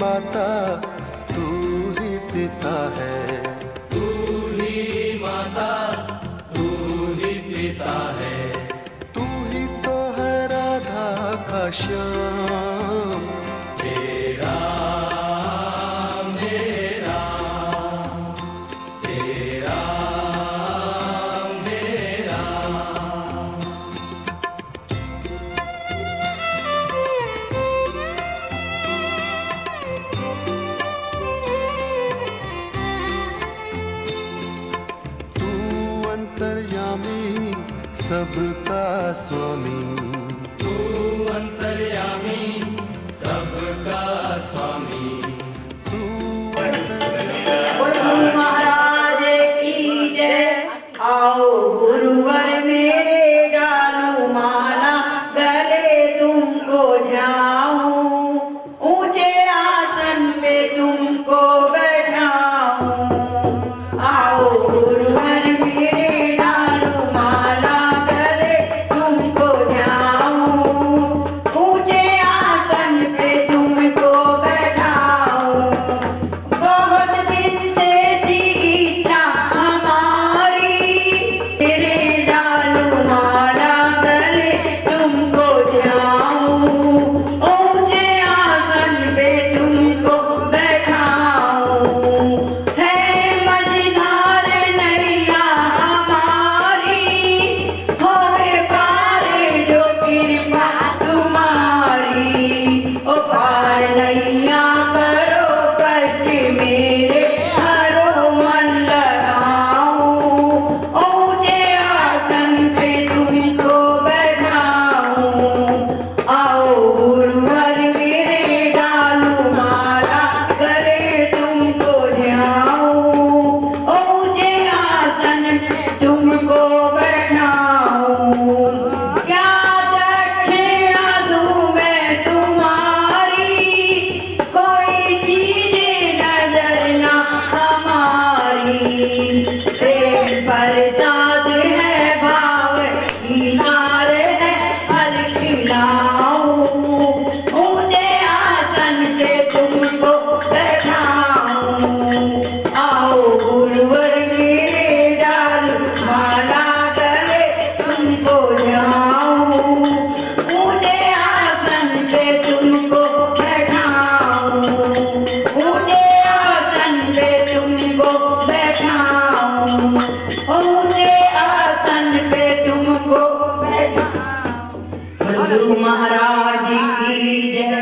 माता तू ही पिता है, तू ही माता तू ही पिता है, तू ही तो है राधा का श्याम। तेरा मेरा तेरा मेरा। तू अंतर्यामी सबका स्वामी, तू अंतर्यामी सबका स्वामी, तू गुरु महाराज की जय। आओ गुरुवर मेरे डालू माला, गले तुमको जाऊं, ऊंचे आसन पे तुमको बैठाऊं। आओ गुरुवर मेरे डालू माला, गले तुमको जाऊं, ऊंचे आसन पे तुमको बैठाऊं। बहुत दिन से थी इच्छा हमारी, तेरे डालू माला गले तुमको जाऊं, ऊंचे आसन पे तुमको बैठाऊं। है मझधार नैया हमारी, होए पारे जो कृपा तुम्हारी। ओ पार नैया करो कष्ट मेरे, हरो मन लगाऊं, ऊंचे आसन पे तुमको बैठाऊं। आओ गुरुवर मेरे डालू माला, गले तुमको जाऊं, ऊंचे आसन पे तुमको बैठाऊं। क्या दक्षिणा दूं मैं तुम्हारी, कोई चीज़ नजर ना हमारी। प्रेम प्रसाद है भाव इनार है, फल खिलाऊं, ऊंचे आसन पे तुमको बैठाऊं। आओ गुरुवर मेरे डालू माला, गले तुमको जाऊं, ऊंचे आसन पे तुमको बैठाऊं, ऊंचे आसन पे तुमको बैठाऊं, ऊंचे आसन पे तुमको बैठाऊं। गुरु महाराज की जय।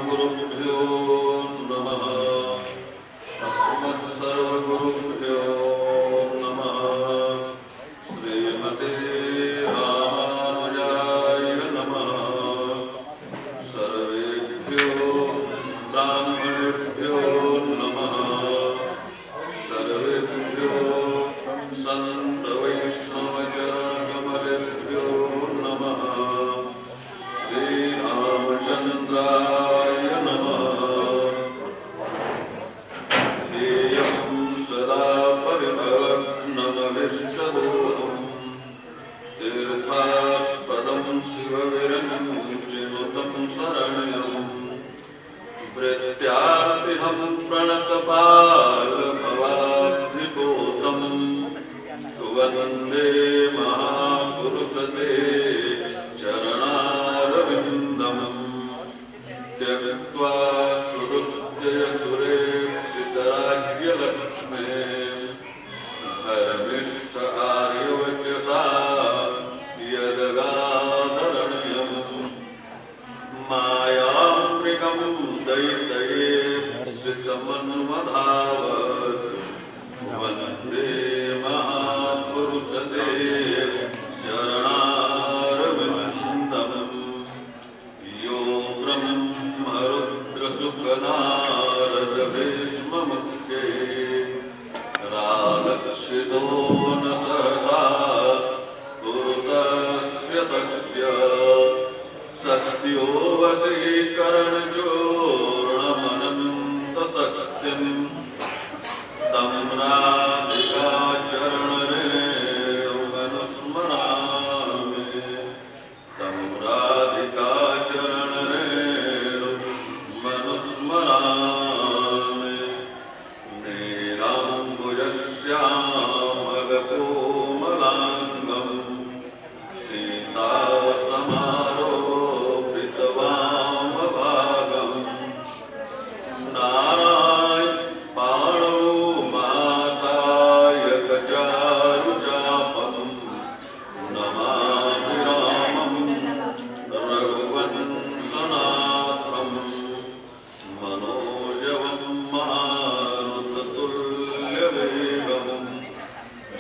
गुरुभ्यो नमः। अस्मत्सर्वगुरुभ्यो नमः। श्रीमते रामानुजाय नमः। सर्वेभ्यो ब्राह्मणेभ्यो नमः। सर्वेभ्यो सन्त वैष्णवचरणकमलेभ्यो नमः। श्रीरामचन्द्राय नमः। ध्येयं सदा परिभवग्नमविष्टदोषम् तीर्थास्पदं शिवविरञ्चिनुतं शरण्यम् वृत्त्यार्तिहं प्रणतपालभवाब्धिपोतम् वन्दे महापुरुषते चरणारविन्दम् त्यक्त्वा सुरुच्यसुरेक्षितराज्यलक्ष्मे धर्मिष्ठ आर्यवचसा यदगादरणीयम् मायामृगं दैतयेप्सितमन्वधावत् वन्दे महापुरुषते शरणारविन्दम् यो ब्रह्मरुद्रशुकनारदभीष्ममुख्ये सत्यम तम राधिका चरण रेणुमनुस्मरामि तम राधिका चरण रेणुमनुस्मरामि नीलाम्बुजश्यामलकोमलाङ्गं सीतासमारोपितवामभागम् नारायणपाणौ मासायकचारुचापं नमामि रामं रघुवंशनाथं मनोजवं मारुततुल्यवेगं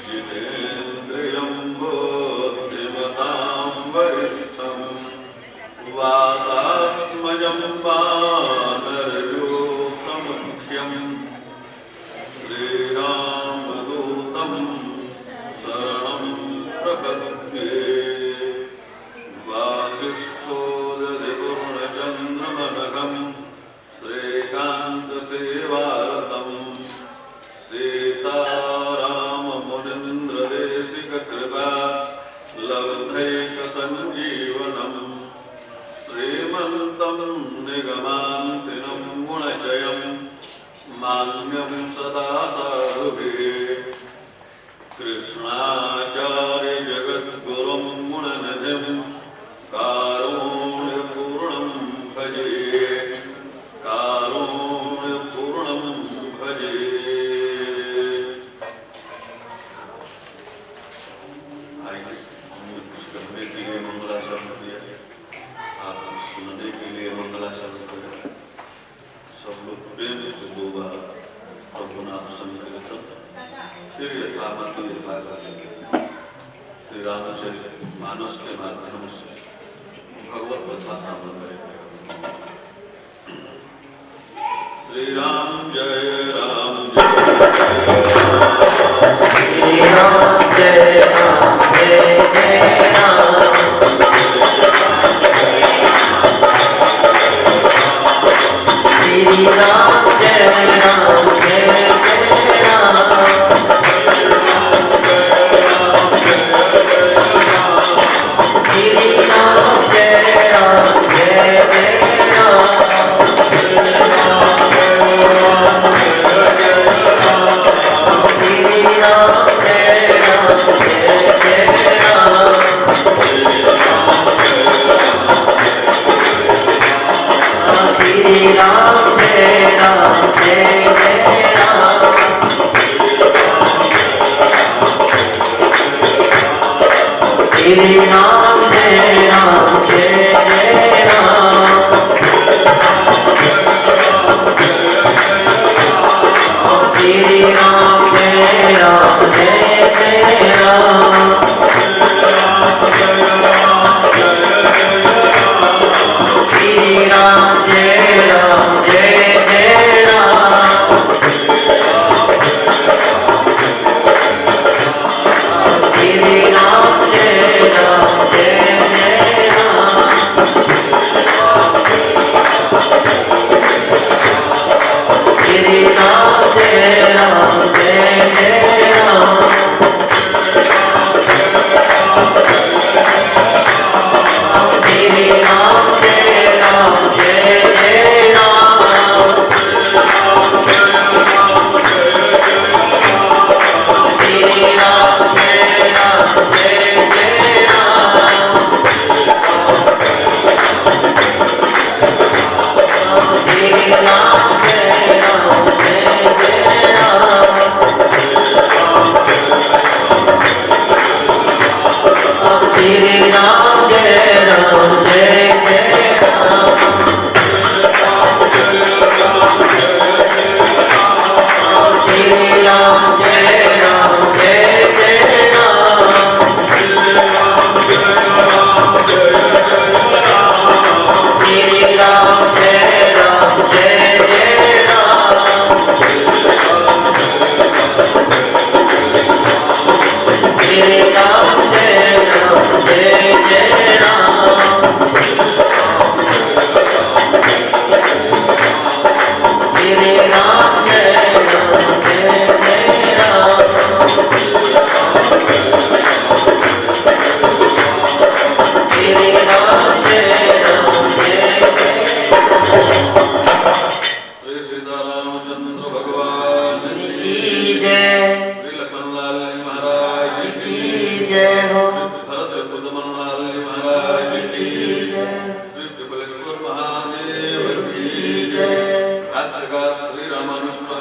जितेन्द्रियं बुद्धिमतां वरिष्ठं वातात्मजं वानरयूथमुख्यं श्रीरामदूतं शरणं प्रपद्ये वासिष्ठो दधिपूर्णचन्द्रमनघं श्रीकान्तसेवारतं सीताराममुनीन्द्रदेशिककृपा लब्धैकसञ्जीवनम् श्रीमन्तं निगमान्तिनं गुणचयं मान्यं सदा साधुभिः कृष्णाचार्य जगद्गुरुं गुणनिधिं कारुण्यपूर्णं भजे कारुण्यपूर्णं भजे। आइए करने के लिए मंगलाचरण किया, आप सुनने के लिए मंगलाचरण करें। सब लोग प्रेम से 2 बार रघुनाथ संकीर्तन, फिर यथामति यथा करेंगे। श्री रामचरित मानस के माध्यम से भगवत कथा श्रवण करेंगे। श्री राम जय राम जय श्री राम जय राम जय जय राम श्री राम जय राम जय जय राम श्री राम जय राम जय जय राम श्री राम जय राम Shri Ram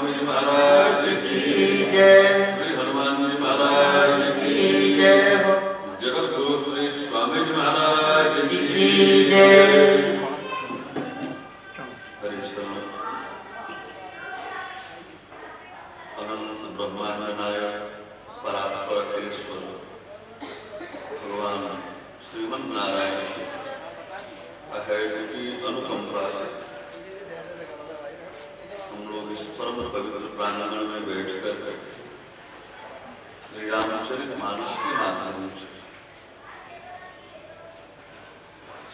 स्वामी जी महाराज की जय। श्री हनुमान जी महाराज की जय हो। जगत गुरु श्री स्वामी जी महाराज की जय। अनंत ब्रह्मांड नायक परात्पर अखिलेश्वर भगवान श्रीमन नारायण की अहैत की अनुकंपा से हम लोग इस परम पवित्र प्रांगण में बैठ कर श्री रामचरित मानस के माध्यम से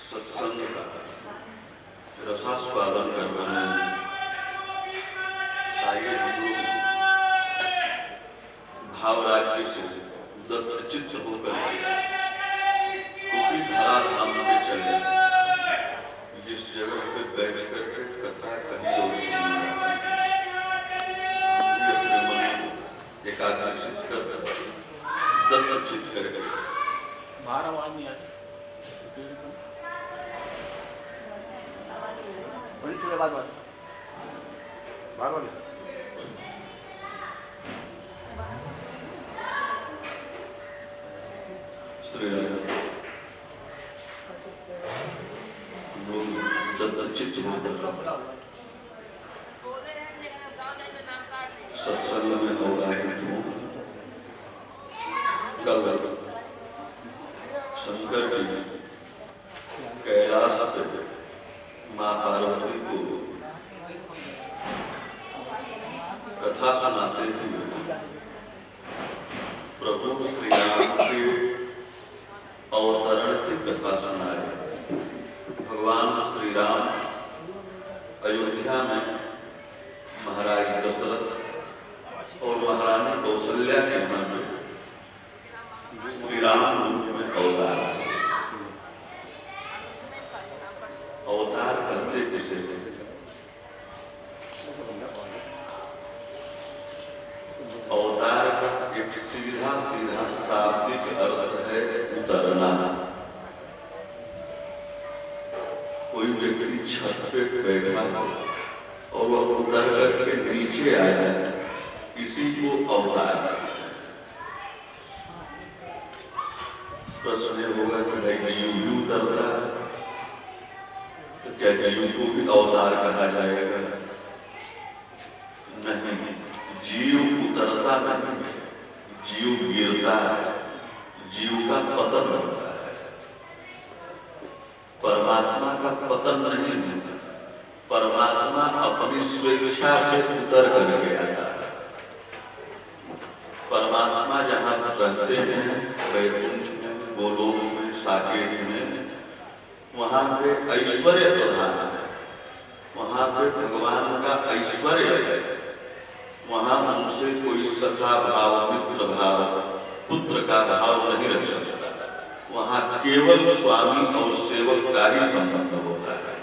सत्संग का रसास्वादन कर रहे हैं। आइए हम लोग भावराज्य से दत्तचित्त होकर उसी धराधाम पे चले जिस जगह पे बैठ करके कथा कही और सुनी अपने मन को एकाग्रचित कर दत्तचित्त करके बाहर आवाज नहीं आती श्री दत्तचित्त होकर सत्संग में होगा कल शंकर जी कैलाश पे माँ पार्वती को कथा सुनाते हुए प्रभु श्री राम के अवतरण की कथा सुनाए। भगवान श्री राम अयोध्या में महाराज दशरथ और महारानी कौशल्या के घर में श्री राम रूप में अवतार करते किसे अवतार का एक सीधा सीधा शाब्दिक अर्थ है उतरना। कोई व्यक्ति छत पे बैठा और वह उतर करके नीचे आया, इसी को अवतार। प्रश्न होगा कि भाई जीव भी उतरता है तो क्या जीव को भी अवतार कहा जाएगा? नहीं, जीव उतरता नहीं, जीव गिरता है, जीव का पतन होता है। परमात्मा का पतन नहीं होता, परमात्मा अपनी स्वेच्छा से उतर कर गया। परमात्मा जहाँ रहते हैं वैकुंठ में, गोलोक में, साकेत में, वहाँ पे ऐश्वर्य प्रधान है, वहाँ पे भगवान का ऐश्वर्य है। वहाँ उनसे कोई सखा भाव, मित्र भाव, पुत्र का भाव नहीं रख सकता। वहाँ केवल स्वामी और सेवक का ही संबंध होता है।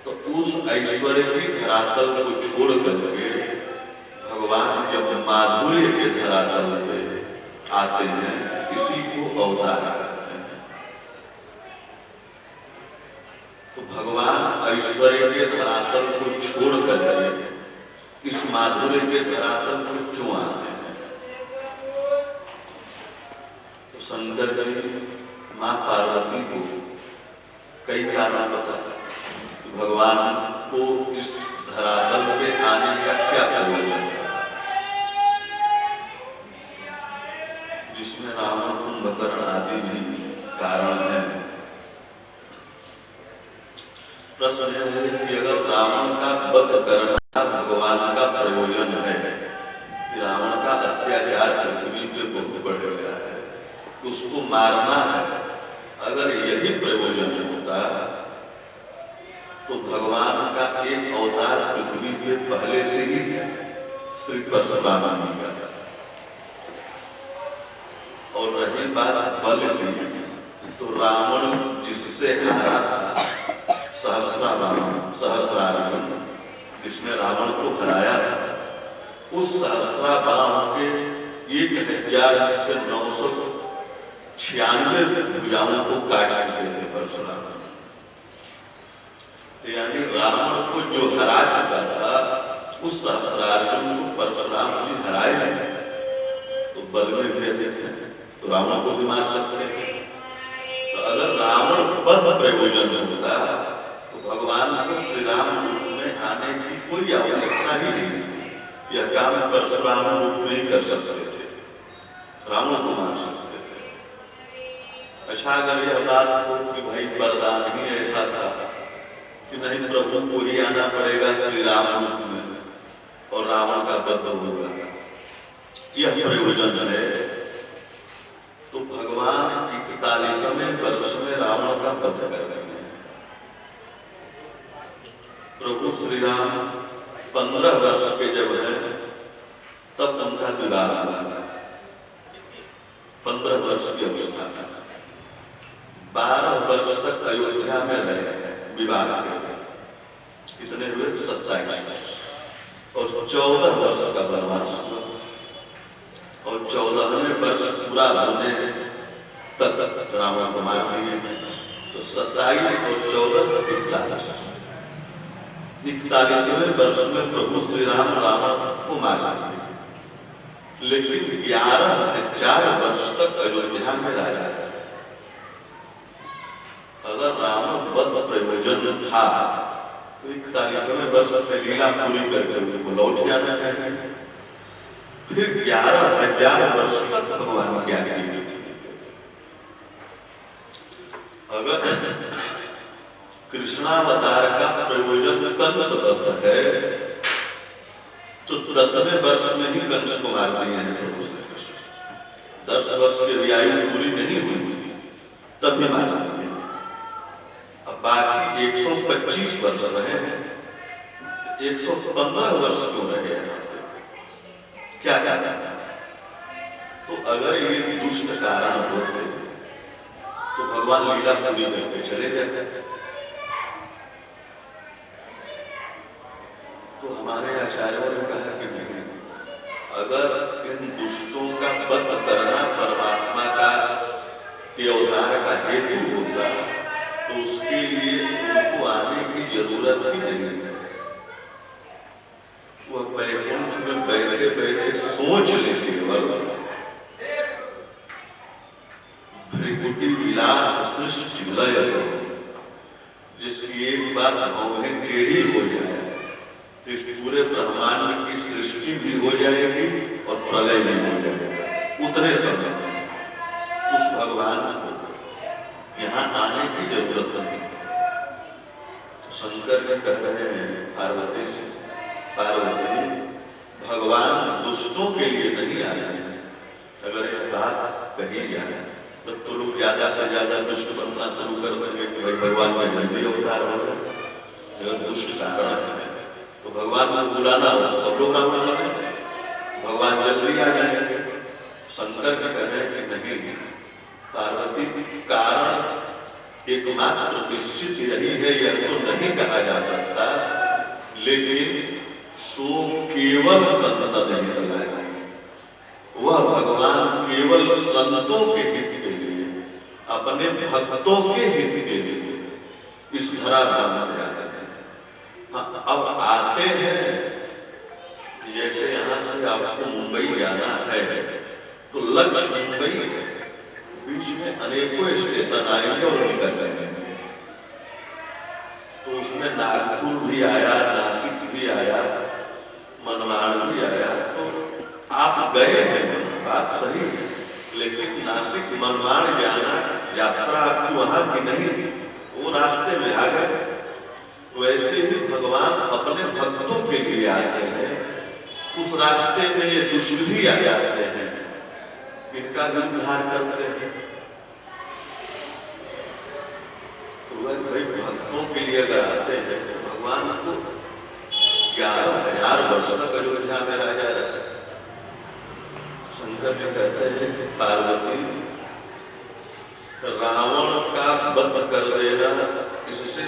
तो उस ऐश्वर्य की धरातल को छोड़ करके भगवान जब माधुर्य के धरातल पे आते हैं, इसी को अवतार करते हैं। तो भगवान ऐश्वर्य के धरातल को छोड़ करके इस माधुर्य के धरातल को क्यों आते हैं? तो शंकर जी माँ पार्वती को कई कारण पता था कि भगवान को इस धरातल पे आने का क्या प्रयोजन है, जिसमें रावण, कुंभकर्ण आदि भी कारण है। प्रश्न है कि अगर रावण का वध करना भगवान का प्रयोजन है, कि रावण का अत्याचार पृथ्वी पे बहुत बढ़ गया है, उसको मारना है, अगर यही प्रयोजन होता तो भगवान का एक अवतार पृथ्वी पे पहले से ही श्री परशुराम जी का। और रही बात बल की, तो रावण जिससे हारा था सहस्रार्जुन, जिसने रावण को हराया था, उस सहस्राबाण के 1996 भुजाओं को काट चुके थे परशुराम। यानी रावण को जो हरा चुका था, उस उस सहस्रार्जुन को परशुराम जी हराए तो बल में भी अधिक है, तो रावण को भी मार सकते हैं। तो अगर रावण वध प्रयोजन होता तो भगवान को श्री राम रूप में आने की कोई आवश्यकता ही नहीं थी। यह काम परशुराम रूप में ही कर सकते थे, रावण को मार सकते थे। अच्छा, अगर यह बात हो कि भाई वरदान ही ऐसा था कि नहीं प्रभु को ही आना पड़ेगा श्री राम रूप में और रावण का वध होगा, यह प्रयोजन है, तो भगवान 41वें वर्ष में रावण का वध कर रहे हैं। प्रभु श्री राम 15 वर्ष के जब हैं तब उनका विवाह हुआ। 15 वर्ष की अवस्था में 12 वर्ष तक अयोध्या में रहे विवाह के। कितने हुए? 27 वर्ष। और 14 वर्ष का वनवास हुआ और 14वें वर्ष पूरा होने तक रावण को मार दिए। तो 27 और 14 41वें वर्ष में प्रभु श्री राम रावण को मार दिए, लेकिन 11,000 वर्ष तक अयोध्या में राजा था। अगर रावण वध प्रयोजन था तो 41वें वर्ष में लीला पूरी करके उनको लौट जाना चाहिए। फिर 11,000 वर्ष तक भगवान की आज्ञा थी। अगर कृष्णावतार का प्रयोजन कंस वध है तो 10वें वर्ष में ही कंस को मार दिए हैं प्रभु श्री कृष्ण। 10 वर्ष की आयु पूरी नहीं हुई थी तभी मारा दिए। अब बाकी 125 वर्ष रहे हैं, 115 वर्ष क्यों रहे हैं? क्या क्या? तो अगर ये दुष्ट कारण होते तो भगवान लीला पूरी करके चले जाते। तो हमारे आचार्यों ने कहा कि नहीं, अगर इन दुष्टों का वध करना परमात्मा का के अवतार का हेतु होता तो उसके लिए उनको आने की जरूरत ही नहीं है। वह वैकुंठ में बैठे बैठे सोच लेते भृगुटी विलास सृष्टि लय, जिसकी एक बात भौहें टेढ़ी हो जाए तो इस पूरे ब्रह्मांड की सृष्टि भी हो जाएगी और प्रलय भी हो जाएगा। उतने समय उस भगवान को यहाँ आने की जरूरत नहीं। शंकर जी कह रहे हैं पार्वती से, पार्वती भगवान दुष्टों के लिए नहीं आ रहे हैं। अगर यह बात कही जाए तो लोग ज्यादा से ज्यादा दुष्ट बनना शुरू कर देंगे कि भाई भगवान का जल्दी अवतार होगा। अगर दुष्ट कारण है तो भगवान को बुलाना हो तो सब लोग मांगना चाहते हैं, भगवान जल्दी आ जाएंगे। शंकर जी कह रहे हैं कि नहीं, पार्वती कारण एकमात्र निश्चित यही है, यह तो नहीं कहा जा सकता, लेकिन सो केवल संत नहीं लगाएगा। वह भगवान केवल संतों के हित के लिए, अपने भक्तों के हित के लिए इस धराधाम में आते हैं। अब आते हैं, जैसे यहाँ से आपको मुंबई जाना है तो लक्ष्य मुंबई है, बीच में अनेकों स्टेशन आएंगे और निकल रहे हैं। तो उसमें नागपुर भी आया, नासिक भी आया, मनमाड़ भी आया। तो आप गए हैं, बात सही है, लेकिन नासिक मनमाड़ जाना यात्रा आपकी वहां की नहीं थी, वो रास्ते में आ गए। वैसे ही भगवान अपने भक्तों के लिए आते हैं, उस रास्ते में ये दुष्ट भी आ जाते हैं, इनका भी उद्धार करते हैं। तो भाई भक्तों के लिए अगर आते हैं तो भगवान को 11,000 वर्ष तक अयोध्या में राजा रहे। शंकर जी कहते हैं पार्वती रावण का वध कर देना, इससे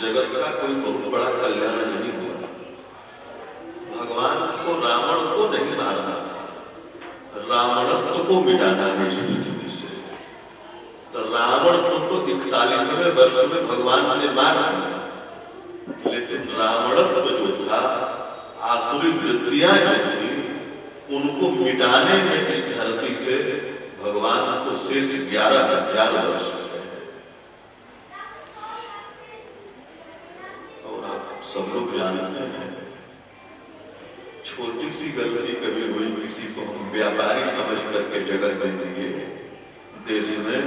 जगत का कोई बहुत बड़ा कल्याण नहीं हुआ। भगवान को रावण को नहीं मारना, रावणत्व को मिटाना है इस पृथ्वी से। तो रावण को तो 41वें वर्ष में भगवान ने मार दिया, लेकिन रावणत्व जो था आसुरी वृत्तियां जो थी उनको मिटाने में इस धरती से भगवान को शेष 11,000 वर्ष लगे। और आप सब लोग जानते हैं, छोटी सी गलती कभी हुई, किसी को हम व्यापारी समझ करके जगह दे दिए देश में,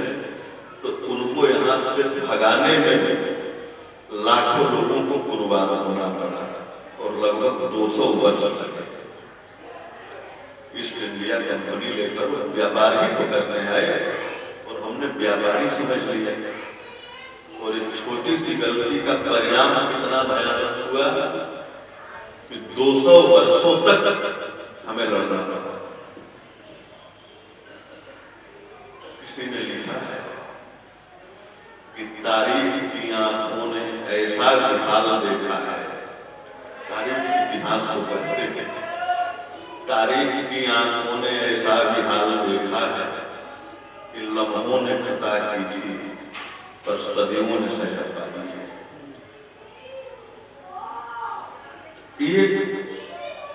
तो उनको यहाँ से भगाने में लाखों लोगों को कुर्बान होना पड़ा और लगभग 200 वर्ष लगे। ईस्ट इंडिया कंपनी लेकर व्यापार ही तो करने आए और हमने व्यापारी समझ लिया और एक छोटी सी गलती का परिणाम कितना भयानक हुआ कि 200 वर्षों तक हमें लड़ना पड़ा। किसी ने लिखा है कि तारीख की आंखों ने ऐसा भी हाल देखा है, तारीख इतिहास को कहते हैं, तारीख की आंखों ने ऐसा भी हाल देखा है कि लम्हों ने खता की थी पर सदियों ने सजा पाई है। एक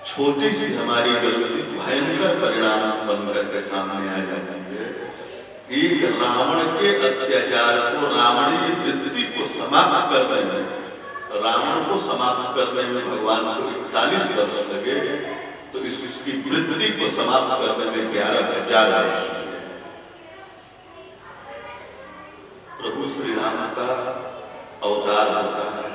छोटी सी हमारी गलती भयंकर परिणाम बनकर के सामने आ जाती है। एक रावण के अत्याचार को, रावणी वृत्ति को समाप्त करने में, रावण को समाप्त करने में भगवान को 41 वर्ष लगे, तो इसकी वृत्ति को समाप्त करने में 11,000 वर्ष लगे। प्रभु श्री राम का अवतार होता है।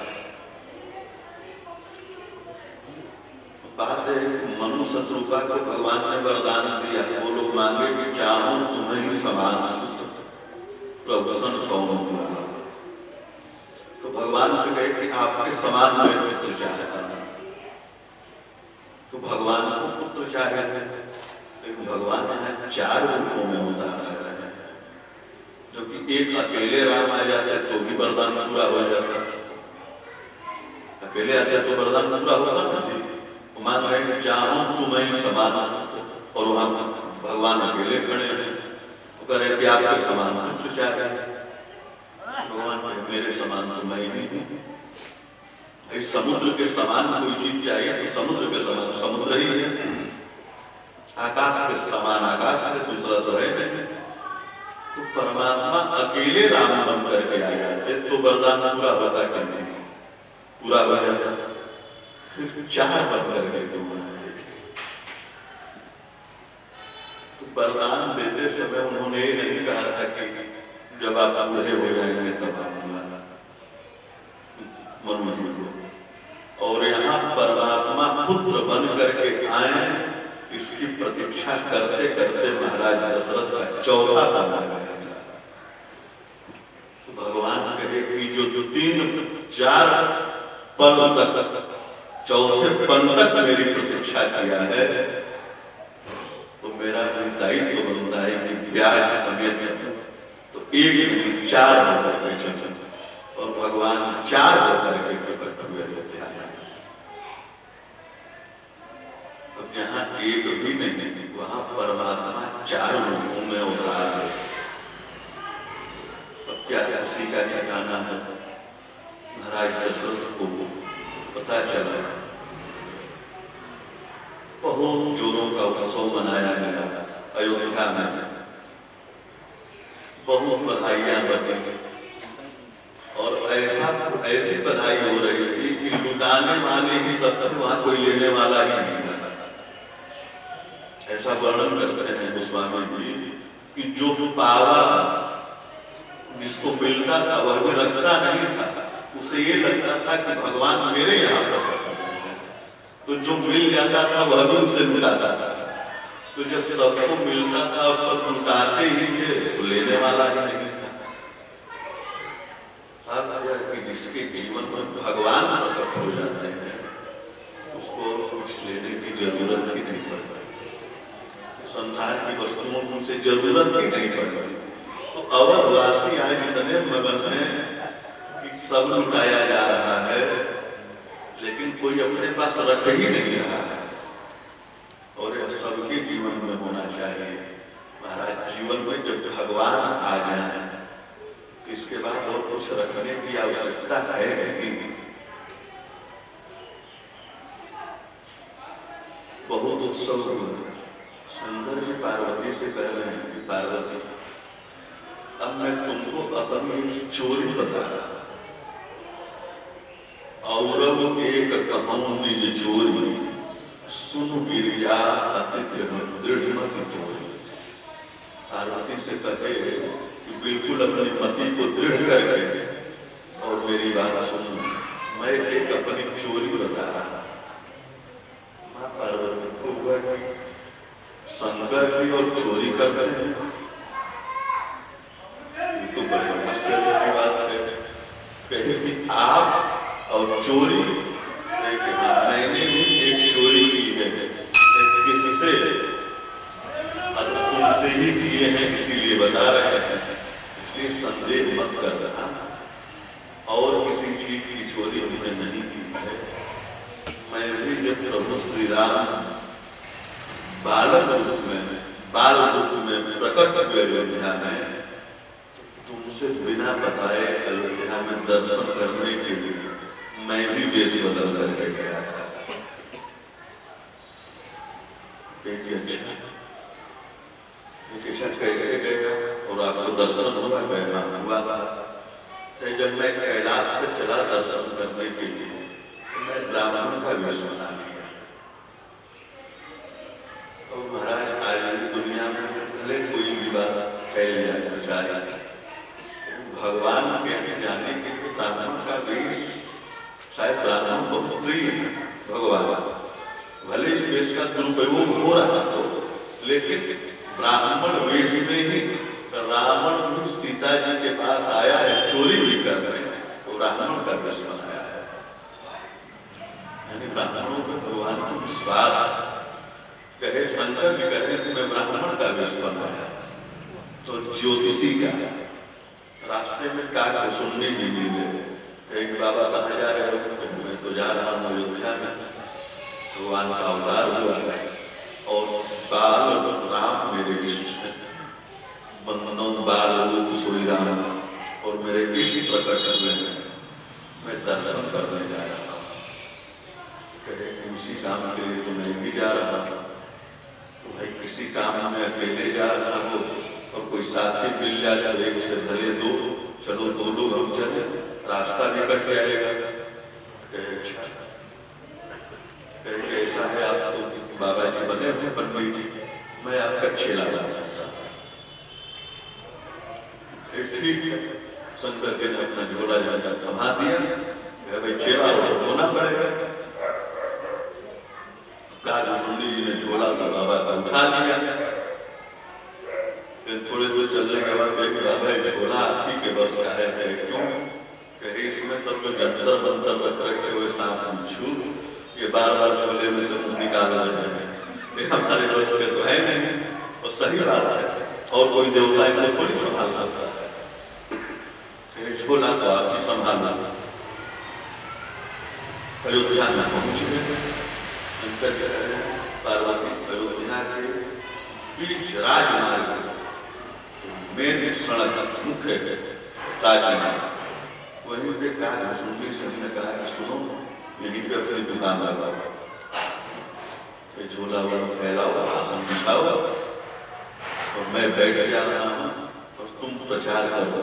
बात है, मनु शत्रुघ्न को भगवान ने वरदान दिया, वो लोग मांगे कि चाहो तुम्हें ही समान सुत प्रभुषण कौन हुआ। तो भगवान से कहे कि आपके समान मैं पुत्र चाहता हूं। तो भगवान को पुत्र चाहे थे, लेकिन भगवान यहाँ 4 रूपों में उतार रहे हैं, जो कि एक अकेले राम आ जाते तो भी वरदान पूरा हो जाता। अकेले आते तो वरदान पूरा होता ना। मान रहे हैं चाहो तुम्हें समान सुत, और वहां भगवान अकेले खड़े हैं, वो कह रहे कि आपके समान पुत्र चाहे। भगवान मेरे समान तो मैं ही नहीं। समुद्र के समान कोई चीज चाहिए तो समुद्र के समान समुद्र ही है, आकाश के समान आकाश है, दूसरा तो है नहीं। तो परमात्मा अकेले राम बन करके आ जाते तो वरदान पूरा होता कि नहीं, पूरा हो जाता। फिर 4 बन करके तो वरदान देते समय उन्होंने ये नहीं कहा था कि जब आप बूढ़े हो जाएंगे तब आप मनुष्य को, और यहाँ परमात्मा पुत्र बन करके आए, इसकी प्रतीक्षा करते करते महाराज दशरथ का 4था पल आ गया। तो भगवान कहे कि जो 3-4 पल तक, 4थे पल तक मेरी प्रतीक्षा किया है, तो मेरा दायित्व बनता है कि ब्याज समेत तो 1 नहीं 4 होकर के चले, और भगवान 4 होकर के प्रकट हुए होते हैं। अब जहाँ 1 भी नहीं, वहां परमात्मा 4 रूपों में उतार है। अब क्या किसी का ठिकाना है? महाराज दशरथ को पता चला, बहुत जोरों का उत्सव मनाया गया अयोध्या में, बहुत बधाइयां बनी, और ऐसी बधाई हो रही थी कि लुटाने वाले ही सस्ते, वहां कोई लेने वाला ही नहीं था। ऐसा वर्णन करते हैं गोस्वामी जी कि जो पावा जिसको मिलता था वह भी रखता नहीं था, उसे ये लगता था कि भगवान मेरे यहाँ पर, तो जो मिल जाता था वह भी उसे लुटाता था। तो जब सबको मिलता था और सब लुटाते ही थे, तो लेने वाला ही नहीं था। कि जिसके जीवन में भगवान प्रकट हो जाते हैं, उसको कुछ लेने की जरूरत ही नहीं पड़ती, संसार की वस्तुओं की उसे जरूरत ही नहीं पड़ती। तो अवधवासी आज इतने मगन हैं कि सब लुटाया जा रहा है, लेकिन कोई अपने पास रख ही नहीं रहा है, और यह सबके जीवन में होना चाहिए। महाराज जीवन में जब भगवान आ जाए, इसके बाद और कुछ रखने की आवश्यकता है नहीं। बहुत उत्सव हुआ। शंकर जी पार्वती से कह रहे हैं कि पार्वती, अब मैं तुमको अपनी चोरी बता रहा, और एक कहूं निज चोरी, सुन गिरिया अतिथि दृढ़मति तोरी। पार्वती से कहे कि बिल्कुल अपनी मति को दृढ़ करके और मेरी बात सुनो, मैं एक अपनी चोरी बता रहा। माँ पार्वती को हुआ कि शंकर जी और चोरी करते हैं, ये तो बड़े आश्चर्य की बात है। कहे कि आप और चोरी, मैंने भी एक चोरी की है, किससे? तुमसे ही किए हैं, इसीलिए बता रहे हैं, इसलिए संदेह मत कर रहा। और किसी चीज की चोरी हमने नहीं की है। मैं भी जब प्रभु श्री राम बाल रूप में प्रकट हुए अयोध्या में, तुमसे बिना बताए अयोध्या में दर्शन करने के लिए मैं भी वेश बदल करके गया था। अच्छा कैसे गया और आपको दर्शन हुआ? हुआ था जब मैं कैलाश से चला दर्शन करने के लिए, मैं ब्राह्मण का वेश बना लिया। और महाराज आज दुनिया में भले कोई भी बात फैल जाए, प्रचार भगवान के जाने के लिए ब्राह्मण का वेश, शायद ब्राह्मण बहुत प्रिय है भगवान। भले इस वेश का दुरुपयोग हो रहा हो, लेकिन ब्राह्मण वेश में ही रावण सीता जी के पास आया है, चोरी भी कर रहे हैं, तो ब्राह्मण का वेश बनाया है। यानी ब्राह्मणों पर भगवान को विश्वास। कहे शंकर जी कहे कि मैं ब्राह्मण का वेश बनाया, तो ज्योतिषी का रास्ते में काग सुनने भी मिले। एक बाबा कहा जा रहे हो? मैं तो जा रहा हूँ अयोध्या में, भगवान का अवतार हुआ है और बाल राम मेरे इष्ट है, बंदनों बाल रूप सोई राम, और मेरे इष्ट प्रकट हुए हैं, मैं दर्शन करने जा रहा हूँ। कहे उसी काम के लिए तो मैं भी जा रहा था। तो भाई किसी काम में अकेले जा रहा हो और कोई साथी मिल जाए तो एक से भले दो, चलो दो लोग हम चले, रास्ता भी कट जाएगा। ऐसा है, आप तो बाबा जी बने हुए पंडित जी, मैं आपका चेला बनना चाहता हूं। ठीक है, शंकर जी ने अपना झोला जाकर थमा दिया, भाई चेला होना पड़ेगा। काली जी ने झोला था बाबा का उठा लिया। फिर थोड़े दूर चलने के बाद बाबा झोला ठीक है बस का है, क्यों? कहीं इसमें सब लोग जंतर बंतर रख रखे हुए सांप बिच्छू, ये बार बार झोले में से निकाल रहे हैं, ये हमारे बस के तो है नहीं। और सही बात है, और कोई देवता इनको थोड़ी संभाल सकता है, झोला तो आप ही संभालना। अयोध्या में पहुंचे शंकर जी पार्वती अयोध्या के बीच राजमार्ग मेन सड़क मुख्य राजमार्ग, वहीं पे कहा सुनते सभी ने कहा कि सुनो यहीं पे अपनी दुकान लगाओ, झोला वाला फैलाओ, आसन बिछाओ और मैं बैठ जा रहा हूँ और तुम प्रचार करो।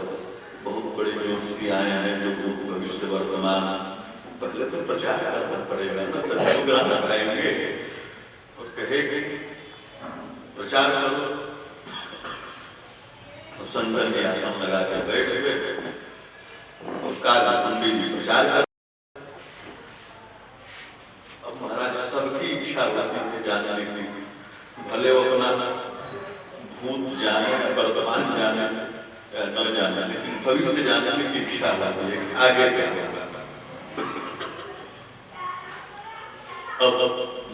बहुत बड़े ज्योतिषी आए हैं जो भूत भविष्य वर्तमान, पहले तो प्रचार करना पड़ेगा ना, प्रोग्राम लगाएंगे और कहेंगे प्रचार करो। तो शंकर जी आसन लगा के बैठ गए और काल जी प्रचार कर। अब महाराज सबकी इच्छा होती है जानने की, भले वो अपना भूत जाने, वर्तमान जाने न जाने, लेकिन भविष्य जानने की इच्छा होती है आगे क्या होगा। अब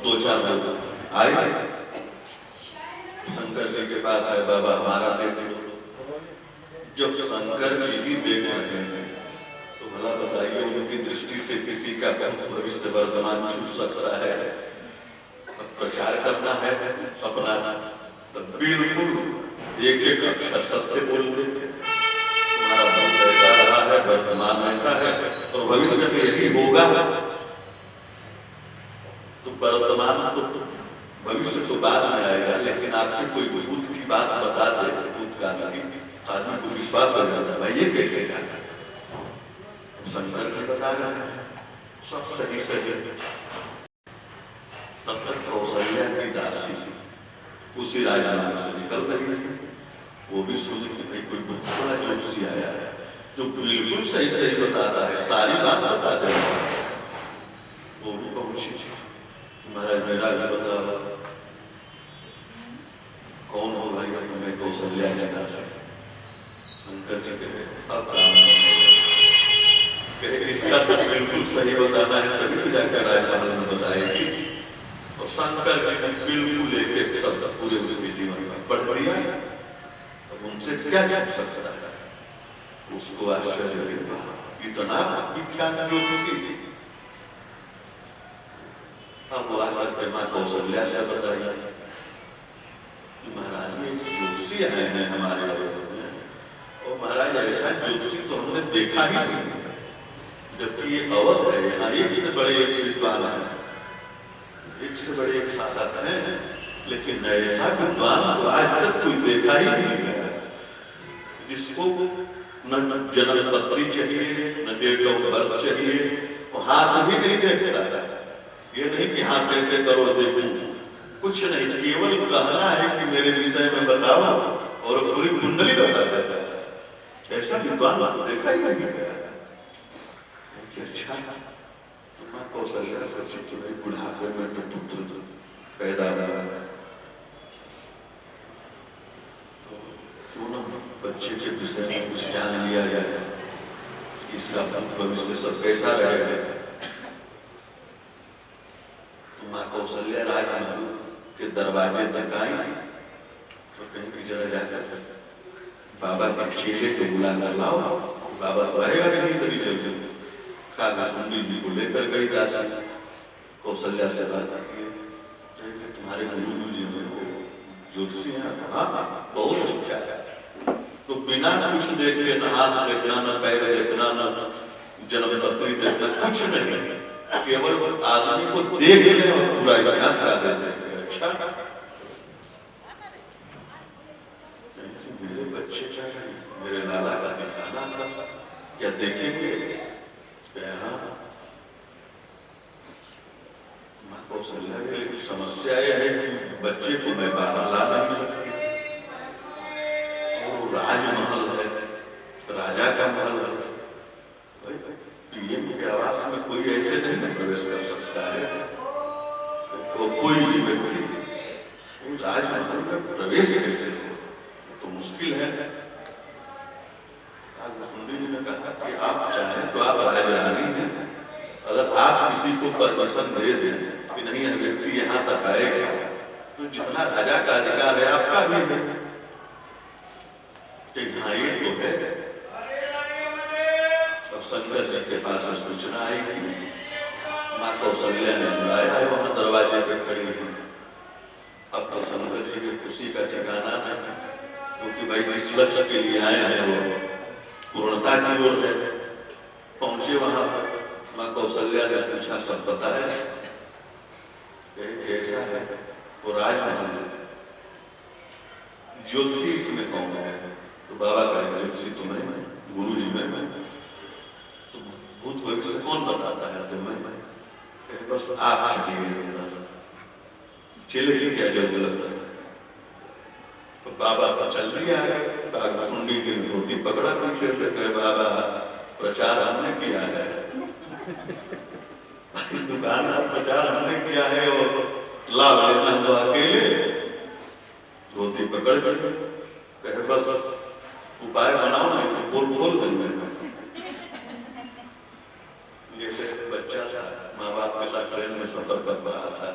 दो चार लोग आए शंकर जी के पास आए, बाबा हमारा देख लो। जब शंकर जी भी देख रहे हैं तो भला बताइए उनकी दृष्टि से किसी का भविष्य वर्तमान छूट सकता है? प्रचार करना है अपना, तो बिल्कुल एक एक अक्षर सत्य बोलते। हमारा भूत ऐसा रहा है, वर्तमान ऐसा है और भविष्य में यही होगा। तो वर्तमान तो भविष्य तो बाद में आएगा, लेकिन आपसे कोई भूत की बात बता दे, भूतकाल की, आदमी को विश्वास हो जाता है, भाई ये कैसे जाना। शंकर जी बता रहे हैं सब सही सही। तब तक कौशल्या की दासी उसी राजमार्ग से निकल रही है, वो भी सोच कि भाई कोई बड़ा जोशी आया है जो बिल्कुल सही सही बताता है, सारी बात बता दे। वो भी पहुंची, महाराज मेरा भी बता कौन हो भाई, मैं कौशल्या की दासी। शंकर जी कहे इसका तो बिल्कुल सही बताना है, तभी तो जाकर राजमहल में बताएगी। और शंकर जी ने बिल्कुल एक एक शब्द पूरे उसके जीवन में पढ़ दिया। अब उनसे क्या छुप सकता है, उसको आश्चर्य लगा, इतना विख्यात ज्योतिषी। अब वो आकर मां कौशल्या से बताइए महाराज ये ज्योतिषी आए हैं हमारे अवध में, और महाराज ऐसा ज्योतिषी तो हमने देखा ही नहीं, जबकि ये अवध है, यहाँ एक से बड़े एक विद्वान है, एक से बड़े एक साधक है, लेकिन ऐसा विद्वान तो आज तक कोई देखा ही नहीं है, जिसको न जन्म पत्री चाहिए, न डेट ऑफ बर्थ चाहिए, वो हाथ भी नहीं देखता है। ये नहीं कि हाथ कैसे करो देखूं, कुछ नहीं, केवल कहना है कि मेरे विषय में बताओ और पूरी कुंडली बता देता है। ऐसा विद्वान तो देखा ही नहीं है। अच्छा मां कौशल्या सोची कि भाई बुढ़ापे में तो पुत्र पैदा हुआ है, तो क्यों ना बच्चे के विषय में कुछ जान लिया जाए, इसका भविष्य सब कैसा रहेगा। तो मां कौशल्या राजमहल के दरवाजे तक आई, तो कहीं भी जरा जाकर बाबा के चेले को बुला कर लाओ, बाबा तो आएगा नहीं तभी जल्दी। कागुंडी जी को लेकर गई दासी, कौशल्या से बात की, तुम्हारे गुरु जी में ज्योतिषी है, हाँ बहुत मुख्य है। तो बिना कुछ देखे, न हाथ देखना, न पैर देखना, न जन्म पत्री देखना, कुछ नहीं, केवल आदमी को देख ले और पूरा इतिहास ला देते। अच्छा मेरे बच्चे क्या करें, मेरे लाला का दिखाना था, क्या देखेंगे। मां कौशल्या की समस्या यह है कि बच्चे को मैं बाहर ला नहीं सकती, और राजमहल है, राजा का महल है, पीएम के आवास में कोई ऐसे नहीं प्रवेश कर सकता है। तो कोई भी व्यक्ति राजमहल में प्रवेश कैसे हो, तो मुश्किल है। सुंदी जी ने कहा कि आप चाहें तो आप राजरानी हैं, अगर आप किसी को परमिशन दे दें कि नहीं यह व्यक्ति यहाँ तक आएगा, तो जितना राजा का अधिकार है आपका भी है। हाँ ये तो है। अब शंकर जी के पास सूचना आई कि मां कौशल्या ने बुलाया है, वहां दरवाजे पे खड़ी हुई। अब तो शंकर जी की खुशी का ठिकाना नहीं, क्योंकि भाई जिस लक्ष्य के लिए आए हैं वो पूर्णता की ओर है। पहुंचे वहां पर, मां कौशल्या ने पूछा, सब बताया कैसा है, वो राजमहल ज्योतिषी इसमें कौन है, तो बाबा का ज्योतिषी तो मैं, गुरु जी में, तो भूत भविष्य कौन बताता है, तो मैं, बस आप चलिए, चले क्या जरूरत है। तो बाबा तो चल दिया है, कागुंडी की धोती पकड़ा पीछे से, कहे बाबा प्रचार हमने किया है, दुकान का प्रचार हमने किया है, और लाभ लेना तो अकेले। धोती पकड़ कर कहे बस उपाय बनाओ, नहीं तो पोल खोल देंगे। जैसे बच्चा था, माँ बाप के साथ ट्रेन में सफर कर रहा था,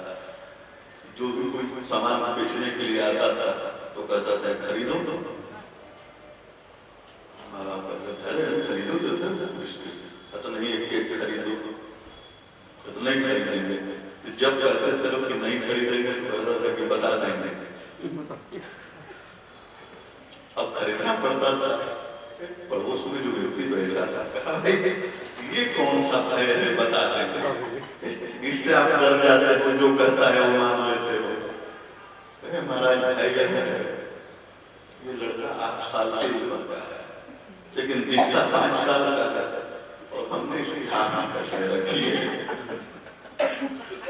जो भी कोई सामान बेचने के लिए आता था तो कहता था खरीदो, माँ बाप खरीदो, तो नहीं एक केक खरीदो, तो नहीं खरीदेंगे। जब कहते थे लोग कि नहीं खरीदेंगे तो कहता था कि बता देंगे। अब खरीदना पड़ता था। पड़ोस में जो व्यक्ति बैठा था, कहा ये कौन सा है बता देंगे, इससे आप डर जाते हो, जो कहता है वो मान लेते हो। बताया है ये लड़का 8 साल से उम्र का है, लेकिन दिखता 5 साल का है और हमने इसकी हाथ करके रखी है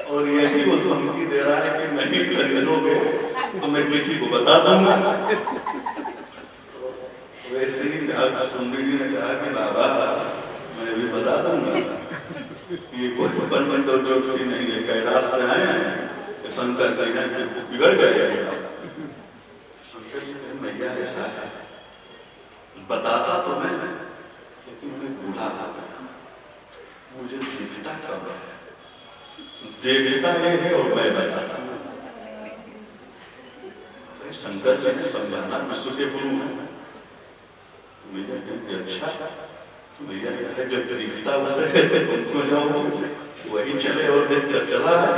और यही वो धमकी दे रहा है कि नहीं खरीदोगे तो मैं चिट्ठी को बता दूंगा। वैसे ही सुंदरी जी ने कहा कि बाबा मैं भी बता दूंगा, ये कोई पंडित और ज्योतिषी नहीं है, कैलाश से आए हैं शंकर जी हैं कि बिगड़ गए। शंकर जी ने मैया ऐसा है बताता तो मैं, लेकिन मैं बूढ़ा हो गया, मुझे दिखता कब है, देखता नहीं है और मैं बताता। शंकर जी ने समझाना विश्व के गुरु है। मैया कहती अच्छा भैया जब दिखता उसे तुमको जाओ वही चले और देख कर चला है।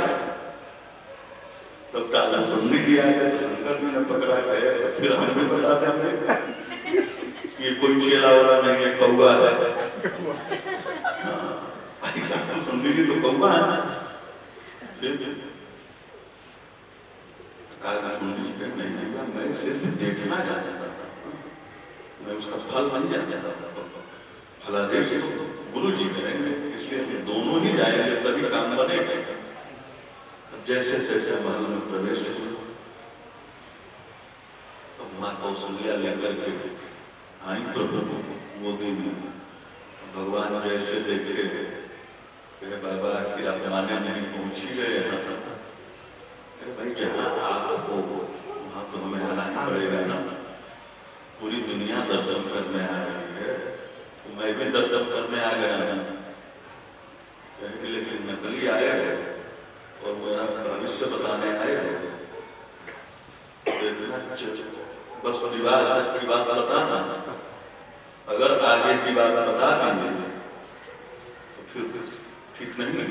तब काला सुनने की आएगा तो शंकर जी ने पकड़ा गया तो फिर हम भी बता देंगे ये कोई चेला वाला नहीं है, कौआ है। काला सुनने की तो कौआ है। काला सुनने की नहीं मैं सिर्फ देखना जानता था, मैं उसका फल नहीं जानता था। फलादेश तो गुरु जी करेंगे, इसलिए हम दोनों ही जाएंगे तभी काम बनेगा। जैसे जैसे महल में प्रवेश हुआ तो माँ कौशल्या लेकर के आई प्रभु वो दिन भगवान जैसे देखे बाबा आखिर आप माने नहीं पहुंच ही गए भाई जहाँ आप हो वहाँ तो हमें आना ही पड़ेगा ना, पूरी दुनिया दर्शन करने आ रही है तो मैं भी दर्शन करने आ गया ना, लेकिन नकली आए और मेरा भविष्य बताने आए बस विवाह तक की बात बताना, अगर आगे की बात बता देंगे तो फिर ठीक नहीं है।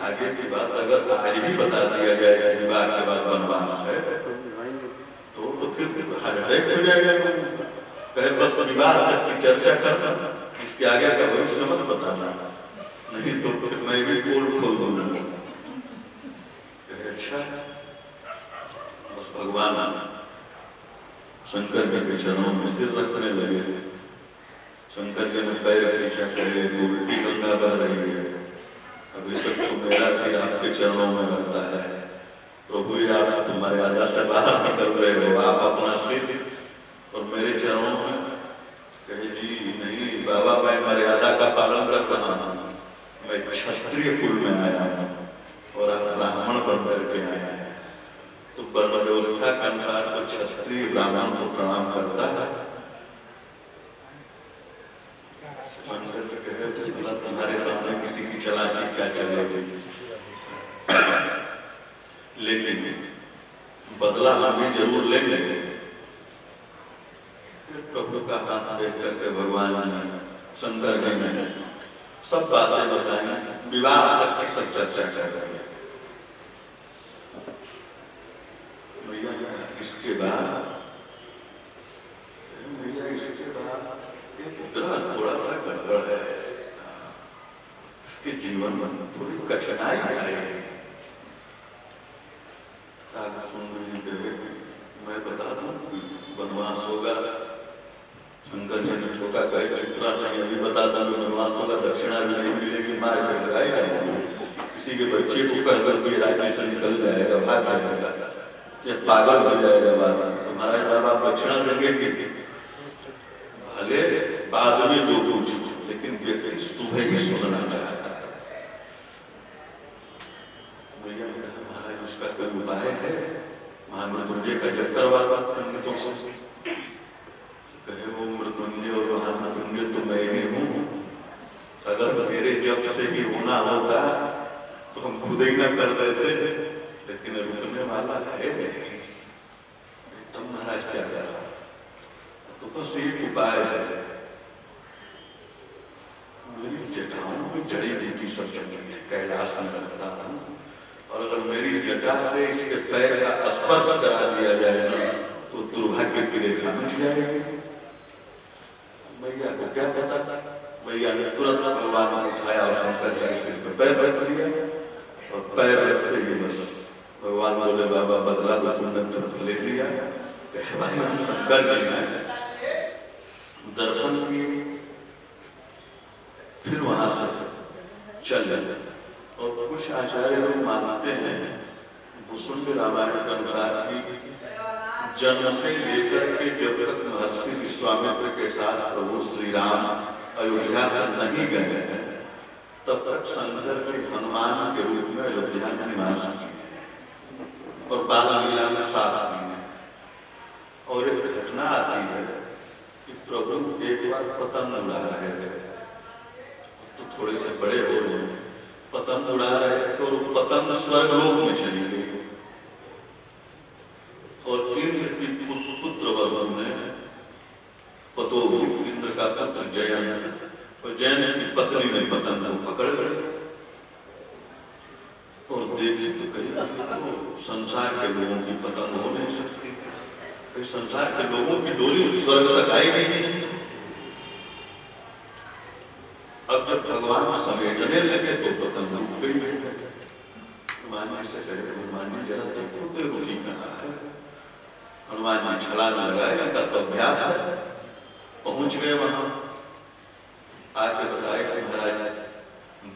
आगे की बात अगर आज ही बता दिया जाएगा विवाह के बाद वनवास है तो फिर हार्ट अटैक हो जाएगा। कहे बस विवाह तक की चर्चा करना, इसके आगे का भविष्य मत बताना, नहीं तो फिर मैं भी पोल खोल दूंगा। अच्छा बस भगवान शंकर जी के चरणों में सिर रखने लगे। शंकर जी ने पैर खींचा, पहले तो उल्टी गंगा बह रही है, अभी तक तो मेरा सिर आपके चरणों में रहता है, प्रभु आप तुम्हारे मर्यादा से बाहर निकल रहे हो, आप अपना सिर और मेरे चरणों में। कहे जी नहीं बाबा मैं मर्यादा का पालन कर रहा हूँ, मैं क्षत्रिय कुल में आया हूँ और आप ब्राह्मण बन करके आए हैं, तो वर्ण व्यवस्था के अनुसार तो क्षत्रिय ब्राह्मण को प्रणाम करता है। तुम्हारे सामने किसी की चलाकी क्या चलेगी, लेकिन बदला हम भी जरूर लेंगे। प्रभु का हाथ देख करके भगवान शंकर जी ने सब बातें बताई, विवाह तक की सब चर्चा कर रहे हैं। इसके बाद थोड़ा सा गड़बड़ है, इसके जीवन में थोड़ी कठिनाई आएगी। मैं बता दूं वनवास होगा, शंकर जी ने ठोका कहे चित्रा नहीं अभी बताता हूँ वनवास होगा, दक्षिणा भी नहीं मिलेगी, मार के लगाएगा, किसी के बच्चे को कहकर भी राज्य से निकल जाएगा, भाग जाएगा, ये पागल हो जाएगा। बाबा तुम्हारा जब आप दक्षिणा देंगे कि भले बाद में जो कुछ, लेकिन व्यक्ति सुबह ही सुनना चाहता है। भैया महाराज उसका कोई उपाय है? महामृत्युंजय का जप करवा पंडितों को, कहे वो मृत्युंजय और महामृत्युंजय तो मैं ही हूँ, अगर मेरे जप से ही होना होता तो हम खुद ही न कर देते, लेकिन रुकने वाला है नहीं। तब महाराज क्या करा? तो बस एक उपाय है, मेरी जटाओं में जड़ी बूटी सब जमी कैलाश में रखता हूँ, और अगर मेरी जटा से इसके पैर का स्पर्श करा दिया जाए तो दुर्भाग्य की रेखा मिट जाएगी। मैया को क्या पता, मैया ने तुरंत भगवान को उठाया और शंकर जी के सिर पर पैर रख दिया, और पैर रखते ही बस भगवान बोले बाबा बदला तो तुमने तुरंत ले लिया, भाई हम शंकर जी हैं, दर्शन किए, फिर वहां से चल गए। और कुछ आचार्य लोग मानते हैं भूषुंड रामायण के अनुसार कि जन्म से लेकर के जब तक महर्षि विश्वामित्र के साथ प्रभु श्री राम अयोध्या से नहीं गए हैं तब तक शंकर जी हनुमान के रूप में अयोध्या में निवास किए और बाल लीला में साथ किए। और एक घटना आती है कि प्रभु एक बार पतंग उड़ा रहे थे, तो थोड़े से बड़े हो गए, पतंग उड़ा रहे थे और पतंग स्वर्गलोक में चली गई। और इंद्र की पुत्र वरुण ने पतोहू इंद्र का पुत्र जयंत और जयंत की पत्नी ने पतंग को पकड़ गए और देवी तो कही तो संसार के लोगों की पतंग हो नहीं सकती, संसार के लोगों की डोरी स्वर्ग तक आएगी नहीं। अब जब भगवान समेटने लगे तो पतंग रुक गई। हनुमान जी से कहे हनुमान जी जरा देखो तो रुकी कहाँ है। हनुमान जी छलांग लगाए, इनका तो अभ्यास है। पहुंच गए वहां, आके बताए कि महाराज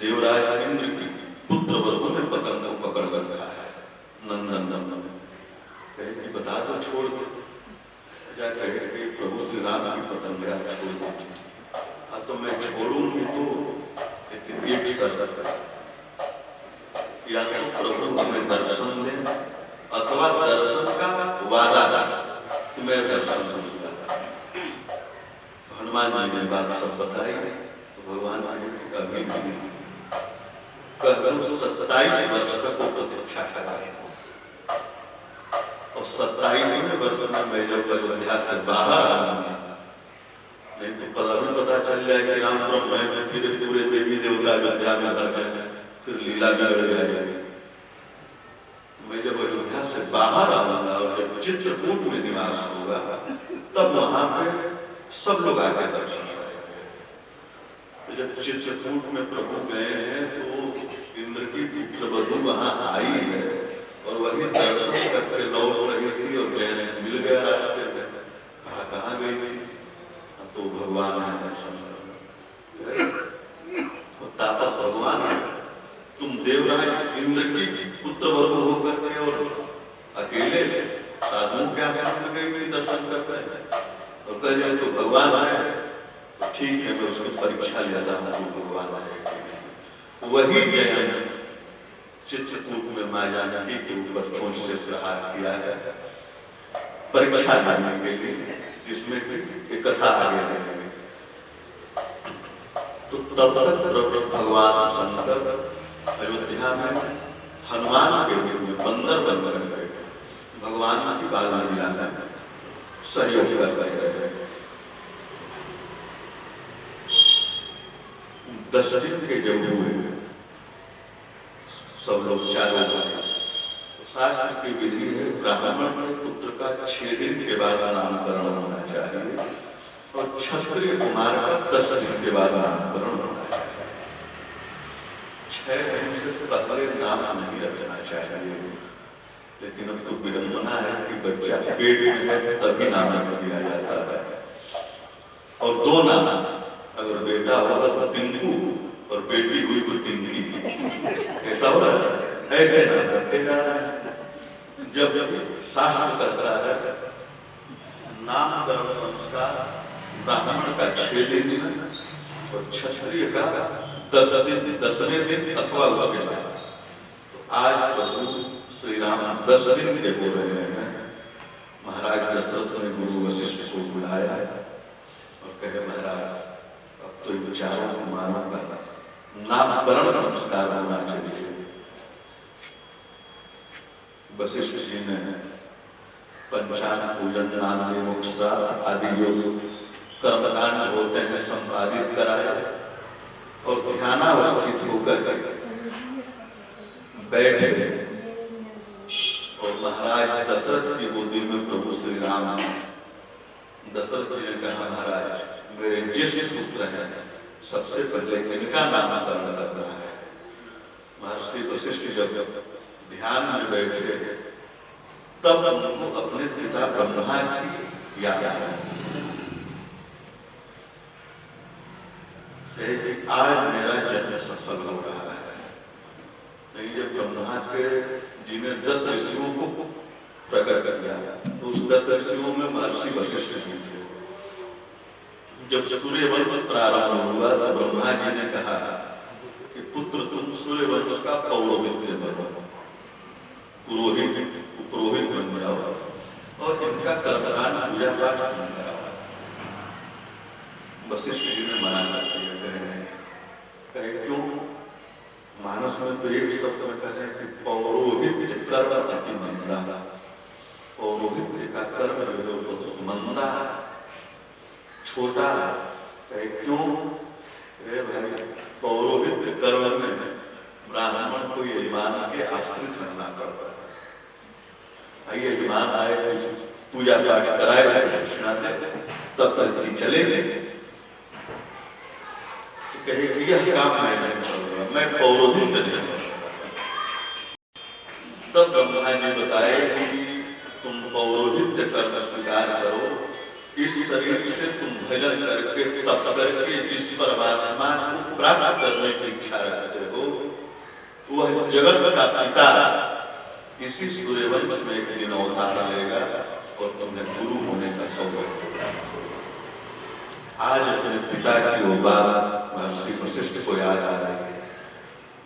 देवराज इंद्र की पुत्र वरुण ने पतंग को पकड़ कर रखा है नंदन नंदन। कहे बता दो छोड़ दो, जा कहे कि प्रभु श्री राम की पतंग छोड़ दो। तो मैं छोड़ूंगी तो एक शर्त, या तो प्रभु हमें दर्शन दें अथवा दर्शन का वादा कि मैं दर्शन दूंगा। हनुमान जी ने बात सब बताई तो भगवान अभी भी 27 वर्ष तक वो प्रतीक्षा करा और 27वें वर्ष में मैं जब अयोध्या से बाहर आऊंगा नहीं तो पता चल जाए कि राम ब्रह्म है, फिर पूरे देवी देवता अयोध्या में भर गए, फिर लीला बिगड़ जाएगी। मैं जब अयोध्या से बाहर आऊंगा और जब चित्रकूट में निवास होगा तब वहां पे सब लोग आके दर्शन करेंगे। तो जब चित्रकूट में प्रभु गए हैं तो इंद्र की पुत्र वधू वहां आई है और वही दर्शन करके लौट रही थी और जयंत मिल गया रास्ते में। कहाँ गई थी? तो भगवान है दर्शन तापस भगवान है। तुम देवराज इंद्र की पुत्र वधू होकर के और अकेले साधुओं के आश्रम में गई थी दर्शन करते हैं और कह रहे तो भगवान है तो ठीक है मैं उसकी परीक्षा लेता हूँ तो भगवान है। वही जयंत चित्रकूट में मां जानकी के ऊपर चोंच से प्रहार किया है परीक्षा लेने के लिए, जिसमें एक कथा आगे है। तो तब तक भगवान शंकर अयोध्या में हनुमान के रूप में बंदर बनकर गए, भगवान की बाल लीला में सहयोग कर रहे। 10 दिन के जब हुए सब लोग चारों शास्त्र की विधि है ब्राह्मण के पुत्र का 6 दिन के बाद नामकरण होना चाहिए और क्षत्रिय कुमार का 10 दिन के बाद नामकरण होना चाहिए। 6 दिन से पहले नाम नहीं रखना चाहिए, लेकिन अब तो विडंबना है कि बच्चा पेट में है तभी नाम रख दिया जाता है। और 2 नाम, अगर बेटा होगा तो टिंकू और बेटी हुई तो टिंकी, ऐसा हो रहा है। ऐसे नाम रखे जा रहे हैं। जब शास्त्र कहता है नामकरण संस्कार ब्राह्मण का 6 दिन और क्षत्रिय का 10वें दिन अथवा उसके बाद। आज प्रभु श्री राम 10 दिन के हो रहे हैं। महाराज दशरथ ने गुरु वशिष्ठ को बुलाया और कहे महाराज अब तो विचारों को मानो का नामकरण संस्कार होना चाहिए। वशिष्ठ जी ने पंचांग पूजन नाम मोक्ष आदि जो कर्मकांड होते हैं संपादित कराया और ध्यानावस्थित होकर बैठे और महाराज दशरथ की गोदी में प्रभु श्री राम। दशरथ जी ने कहा महाराज मेरे ज्येष्ठ पुत्र हैं, सबसे पहले इनका नामकरण करना है। महर्षि वशिष्ठ जब ध्यान में बैठे तब उनको अपने पिता ब्रह्मा की याद आए। आज मेरा जन्म सफल हो रहा है। नहीं, जब ब्रह्मा के जी ने 10 ऋषियों को प्रकट कर दिया तो उस 10 ऋषियों में महर्षि वशिष्ठ जी थे। जब सूर्यवंश प्रारंभ हुआ तो ब्रह्मा जी ने कहा कि पुत्र तुम सूर्यवंश का पौरोहित्य बनो, पुरोहित बन जाओ और इनका कर्मकांड पूजा पाठ तुम कराओ। वशिष्ठ जी ने मना कर दिया। कहे क्यों? मानस में तो एक शब्द में कहते हैं कि पौरोहित्य कर्म अति मंदा। पौरोहित्य का कर्म जो है मंदा, छोटा। कहे क्यों? भाई पौरोहित्य कर्म में ब्राह्मण को यजमान के आश्रित रहना पड़ता है। यजमान आए पूजा पाठ कराए तब तक चले। कहे यह काम मैं नहीं करूंगा, मैं पौरोहित्य नहीं करूंगा। तब ब्रह्मा जी बताए कि तुम पौरोहित्य कर्म स्वीकार करो। इस शरीर से तुम भजन करके तप करके जिस परमात्मा को प्राप्त करने की इच्छा रखते हो वह जगत का पिता इसी सूर्यवंश में एक दिन अवतार लेगा और तुम्हें गुरु होने का सौभाग्य होगा। आज अपने पिता की वो बात महर्षि वशिष्ठ को याद आ रही है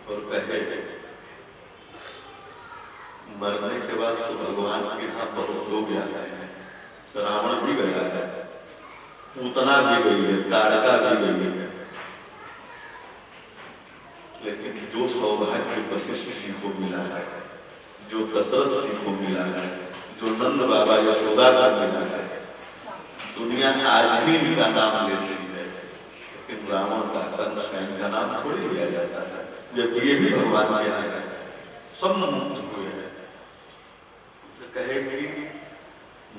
और कहे मरने के बाद तो भगवान के यहाँ बहुत लोग जाते हैं। रावण भी गया है, पूतना भी गई है, ताड़का भी गई है, लेकिन जो सौभाग्य वशिष्ठ जी को मिला है, जो दशरथ जी को मिला है, जो नंद बाबा यशोदा को मिला है, दुनिया आज भी इनका नाम लेती है, लेकिन रावण का कंस का नाम थोड़ी लिया जाता है। जब ये भी भगवान के यहाँ है, सब मुक्त हुए हैं। तो कहेगी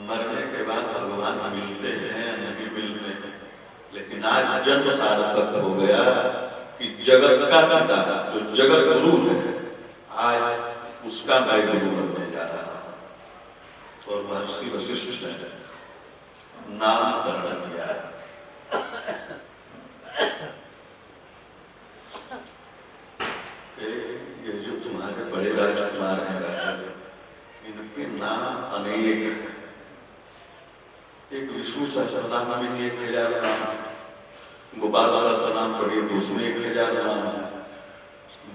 मरने के बाद भगवान मिलते हैं नहीं मिलते हैं, लेकिन आज जन्म सार्थक हो गया कि जगत का पिता जो जगत गुरु है आज उसका मैं गुरु बनने जा रहा हूं। और महर्षि वशिष्ठ ने नामकरण किया है। ये जो तुम्हारे बड़े राजकुमार हैं इनके नाम अनेक हैं। एक विष्णु सहस्रनाम में 1000 नाम, गोपाल सहस्रनाम पढ़िए तो उसमें 1000 नाम है,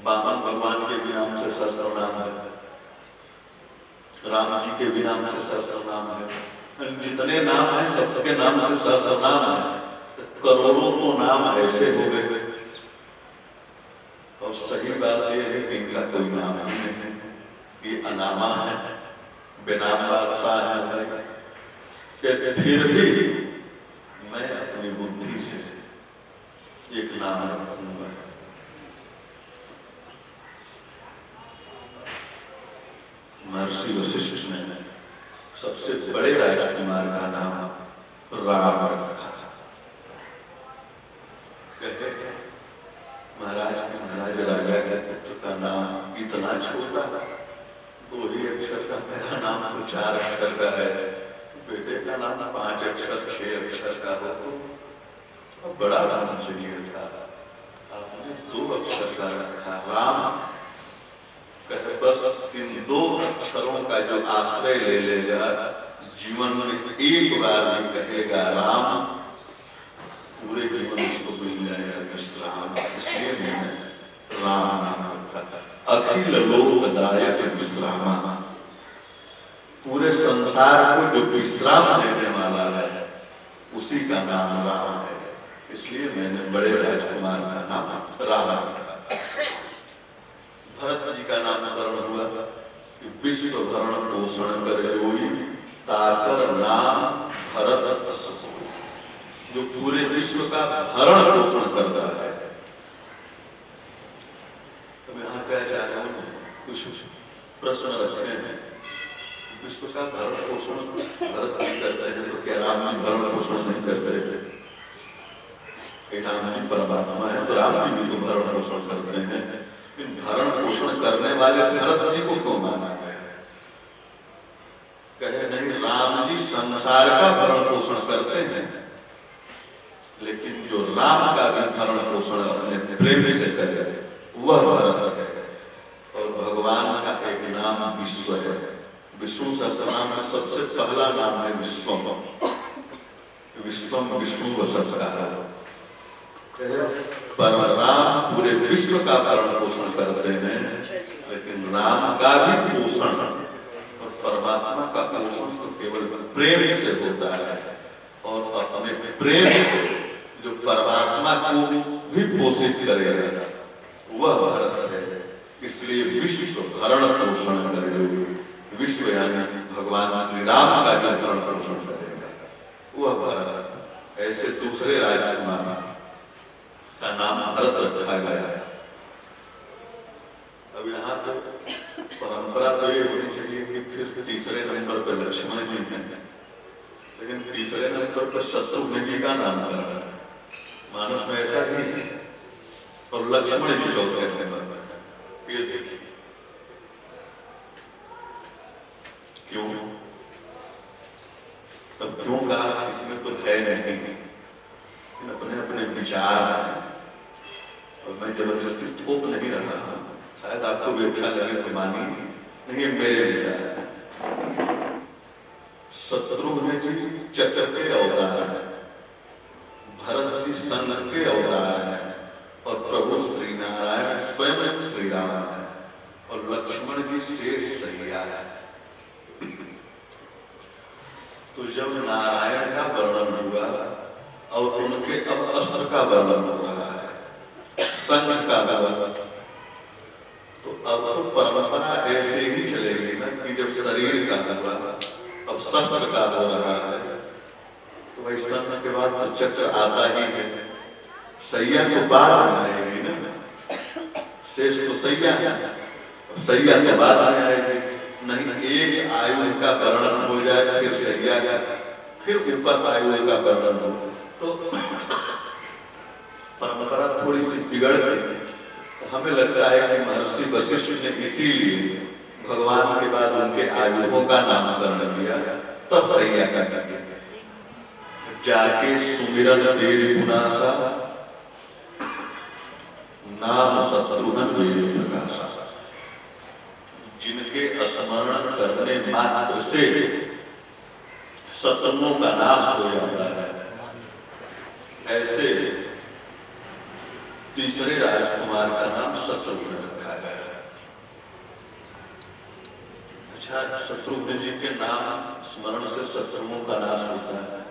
वामन भगवान के भी नाम से सहस्रनाम है, राम जी के भी नाम से सहस्रनाम है। जितने नाम है सबके नाम से सहस्रनाम है। करोड़ों तो नाम ऐसे हो गए और सही बात यह है कि इनका कोई नाम ही नहीं है। ये अनामा है, बेनाम बादशाह है। फिर भी मैं अपनी बुद्धि से एक नाम रखूंगा। महर्षि वशिष्ठ ने सबसे बड़े राजकुमार का नाम राम रखा। कहते महाराज राजा के पुत्र का नाम इतना छोटा, 2 ही अक्षर का, मेरा नाम तो 4 अक्षर का है, बेटे का नाम 5 अक्षर 6 अक्षर का हो तो बड़ा नाम चाहिए था, आपने 2 अक्षर का रखा राम। कहे बस इन 2 अक्षरों का जो आश्रय ले लेगा जीवन में एक बार भी कहेगा राम, पूरे जीवन उसको मिल जाएगा विश्राम। इसलिए मैंने राम नाम रखा। अखिल लोकदायक विश्रामा, पूरे संसार को जो विश्राम देने वाला है उसी का नाम राम है। इसलिए मैंने बड़े राजकुमार का नाम राम रखा। भरत जी का नामकरण हुआ कि विश्व भरण पोषण कर जोई ताकर नाम भरत अस होई, जो पूरे विश्व का भरण पोषण कर रहा है। तो यहाँ क्या चाह रहा हूँ, कुछ प्रश्न रखे हैं। विश्व का भरण पोषण भरत जी करते हैं तो क्या राम जी भरण पोषण नहीं करते थे? राम जी परमात्मा है तो राम जी भी तो भरण पोषण करते हैं। भरण पोषण करने वाले भरत जी को क्यों माना गया? कहे नहीं, राम जी संसार का भरण पोषण करते हैं, लेकिन जो राम का भी भरण पोषण अपने प्रेम से करे वह भरत है। और भगवान का एक नाम विश्व है। विष्णु सहस्रनाम में सबसे पहला नाम है विश्वम। विश्वम विष्णु वसत का है। पर राम पूरे विश्व का भरण पोषण करते हैं, लेकिन राम का भी पोषण और परमात्मा का पोषण तो केवल प्रेम से होता है। और अपने प्रेम से जो परमात्मा को भी पोषित करेगा वह भरत है। इसलिए विश्व भरण पोषण करेगा। विश्व यानी भगवान श्री राम का जो भरण पोषण करेगा वह भरत। ऐसे दूसरे राजकुमार का नाम भरत रखा गया। अब यहाँ तो परंपरा तो ये होनी चाहिए कि फिर तीसरे नंबर पर लक्ष्मण जी हैं, लेकिन तीसरे नंबर पर शत्रुघ्न जी का नाम कर रहा है। मानस में ऐसा ही है। और लक्ष्मण जी चौथे नंबर पर। ये देखिए क्यों? अब क्यों कहा, इसमें तो है नहीं, अपने अपने विचार हैं और मैं जबरदस्ती थोप नहीं रहा हूं। शायद आपको भी अच्छा लगे तो मानिए, नहीं मेरे विचार है। शत्रुघ्न जी चक्र के अवतार है, भरत जी संघ के अवतार है, और प्रभु श्री नारायण स्वयं श्री राम है, और लक्ष्मण जी शेष सैया है। तो जब नारायण का वर्णन हुआ और उनके अब अस्त्र का वर्णन हो रहा है, संघ का वर्णन, तो अब तो परंपरा ऐसे ही चलेगी ना कि जब शरीर का हुआ अब शस्त्र का हो रहा है, तो वही संघ के बाद तो चक्र आता ही है। सैया तो बाद में आएगी ना, शेष तो सैया के बाद में आएगी। नहीं, एक आयु का वर्णन हो जाए फिर सैया का, फिर ऊपर आयु का वर्णन हो, तो परंपरा थोड़ी सी बिगड़ गई। हमें लगता है कि महर्षि वशिष्ठ ने इसीलिए भगवान के बाद उनके आयुधों का नामकरण किया, तब सैया का किया। जाके सुमिरन तेरी गुनासा नाम शत्रुघ्न वेद प्रकाशा। जिनके स्मरण करने मात्र से शत्रुओं का नाश हो जाता है, ऐसे तीसरे राजकुमार का नाम शत्रुघ्न रखा गया। अच्छा, शत्रुघ्न जी के नाम स्मरण से शत्रुओं का नाश होता है।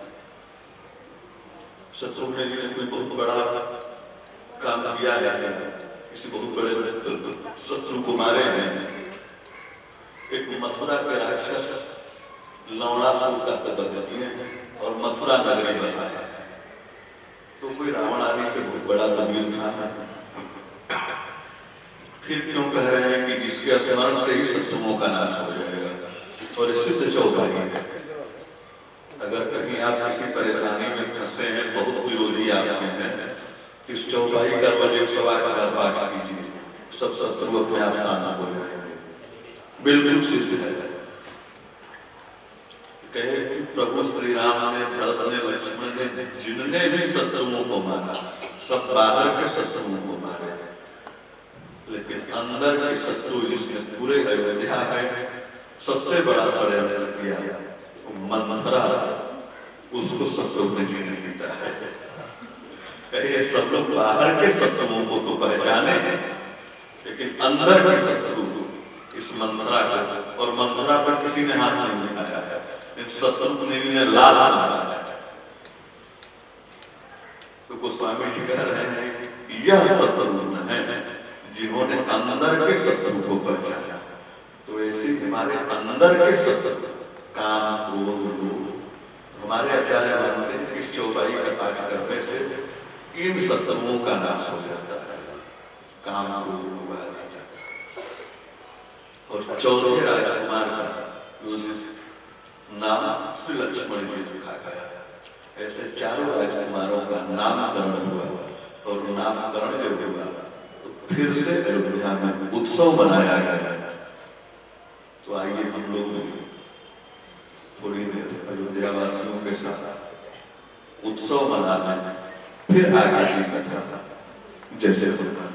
शत्रुघ्न जी ने कोई बहुत बड़ा काम किया है, किसी बहुत बड़े शत्रु को मारे हैं। एक मथुरा के राक्षस लवणासुर का कत्ल किए और मथुरा नगरी बसाया। तो कोई रावण आदि से बहुत बड़ा तबीर था। फिर क्यों कह रहे हैं कि जिसके स्मरण से ही शत्रुओं का नाश हो जाएगा? और सिद्ध चौपाई है। अगर कहीं आप किसी परेशानी में फंसे हैं, बहुत विरोधी आपके हैं, इस चौपाई का रोज 108 बार पाठ कीजिए, सब शत्रु अपने आप शांत हो जाएंगे। बिल्कुल सिद्ध है। कहे कि प्रभु श्री राम ने, भरत ने, लक्ष्मण ने, जिनने भी शत्रुओं को मारा, सब बाहर के शत्रुओं को मारे, लेकिन अंदर के शत्रु जिसने पूरे अयोध्या में सबसे बड़ा षड्यंत्र किया, मंथरा, उसको शत्रुघ्न जी ने जीता है। कहे सब लोग बाहर के शत्रुओं को तो पहचाने, लेकिन अंदर के शत्रु इस मंथरा को, और मंथरा पर किसी ने हाथ नहीं उठाया है, इन शत्रुघ्न ने लाल मारा है। तो गोस्वामी जी कह रहे हैं यह शत्रुघ्न है जिन्होंने अंदर के शत्रु को पहचाना। तो ऐसे हमारे अंदर के शत्रु काम, क्रोध, लोभ, हमारे आचार्य मानते हैं इस चौपाई का पाठ करने से इन शत्रुओं का नाश हो जाता है। काम, क्रोध, लोभ आदि। और चौथे राजकुमार का नाम श्री लक्ष्मण जी रखा गया। ऐसे चारों राजकुमारों का नामकरण हुआ, और नामकरण जब हुआ तो फिर से अयोध्या में उत्सव मनाया गया। तो आइए हम लोग थोड़ी देर अयोध्या वासियों के साथ उत्सव मनाना, फिर आगे की कथा जैसे होता।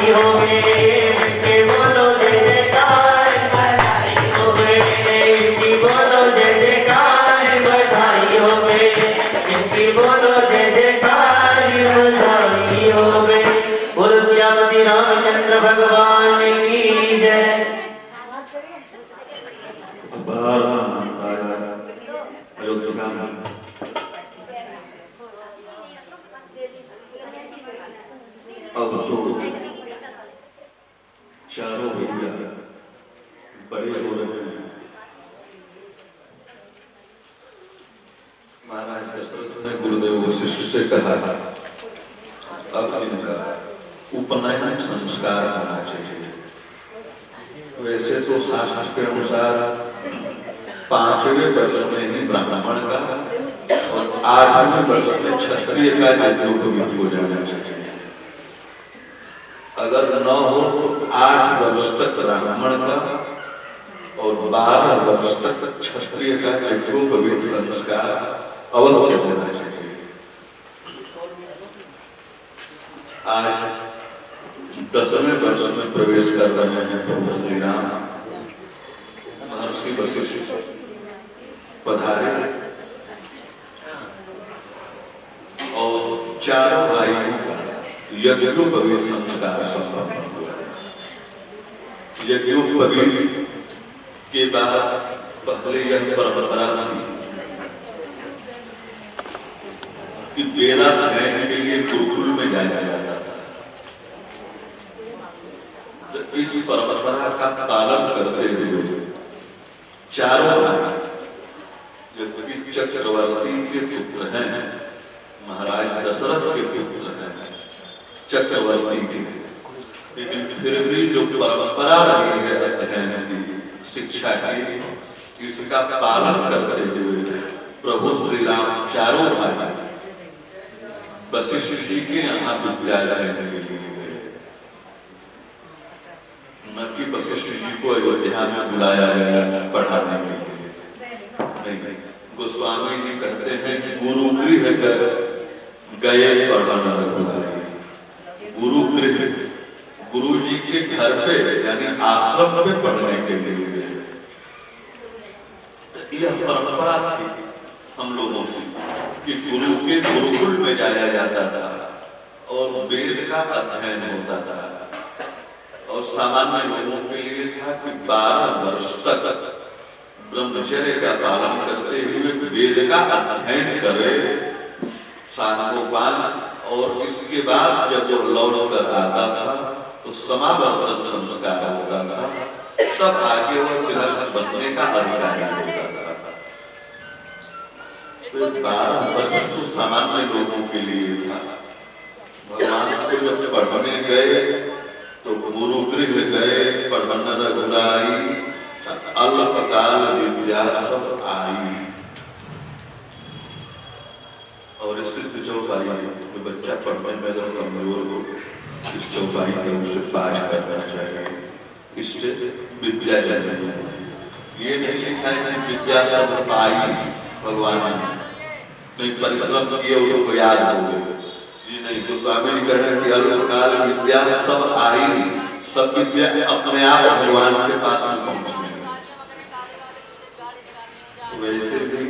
बधाई होवे इनके बोलो जय जयकार बधाई होवे इनकी बोलो जय जयकार बधाई होवे इनकी बोलो जय जयकार बधाई होवे। बोलो श्यामती रामचंद्र भगवान की जय। अब तो चारों भैया बड़े हो रहे हैं। महाराज दशरथ ने गुरुदेव वशिष्ठ से कहा था अब इनका उपनयन संस्कार होना चाहिए। वैसे तो शास्त्र के अनुसार 5वें वर्ष में ही ब्राह्मण का और 8वें वर्ष में क्षत्रिय का यज्ञोपवीत हो जाना चाहिए। अगर न हो तो 8 वर्ष तक ब्राह्मण का और 12 वर्ष तक क्षत्रिय का यज्ञोपवीत संस्कार अवश्य होना चाहिए। आज 10वें वर्ष में प्रवेश कर रहे हैं प्रभु श्री राम। महर्षि वशिष्ठ पधारे और चारों भाइयों का यज्ञोपवीत संस्कार संपन्न हुआ। यज्ञोपवीत के बाद पहले यह परंपरा थी कि बेरा धरने के लिए गुरुकुल में जाया जाता था। तो इस परंपरा का पालन करते हुए चारों भाई जैसे कि चक्रवर्ती के पुत्र हैं, महाराज दशरथ के पुत्र हैं, चक्रवर्ती की, लेकिन फिर भी जो परंपरा रही है अध्ययन की, शिक्षा की, इसका पालन करते हुए प्रभु श्री राम चारों भाई वशिष्ठ जी के यहाँ विद्यालय के लिए गए। न कि वशिष्ठ जी को अयोध्या में बुलाया गया पढ़ाने के लिए, नहीं। गोस्वामी जी कहते हैं कि गुरु गृह गए पढ़ना रघुराई। गुरु गृह गुरु जी के घर पे यानी आश्रम में पढ़ने के लिए यह परंपरा थी हम लोगों की कि गुरु के गुरुकुल में जाया जाता था और वेद का अध्ययन होता था। और सामान्य लोगों के लिए था कि 12 वर्ष तक ब्रह्मचर्य का पालन करते हुए वेद का अध्ययन करे साधकोपान, और इसके बाद जब वो लौट कर आता था तो समावर्तन संस्कार होता था, तब आगे वो गृहस्थ बनने का अधिकार होता था। तो 12 वर्ष तो सामान्य लोगों के लिए था। भगवान को जब पढ़ने गए तो गुरु गृह गए पढ़न रघुराई, अल्पकाल विद्या सब आई। और सिद्ध चौपाई जो बच्चा पढ़ने में अगर कमजोर हो, इस चौपाई के उसे पाठ करना चाहिए, इससे विद्या जानी चाहिए। ये नहीं लिखा है कि विद्या सब पाई भगवान नहीं, परिश्रम किए उनको याद हो गए, ये नहीं। तो स्वामी जी कह रहे हैं कि अल्पकाल विद्या सब आई, सब विद्या अपने आप भगवान के पास में पहुंचने। वैसे भी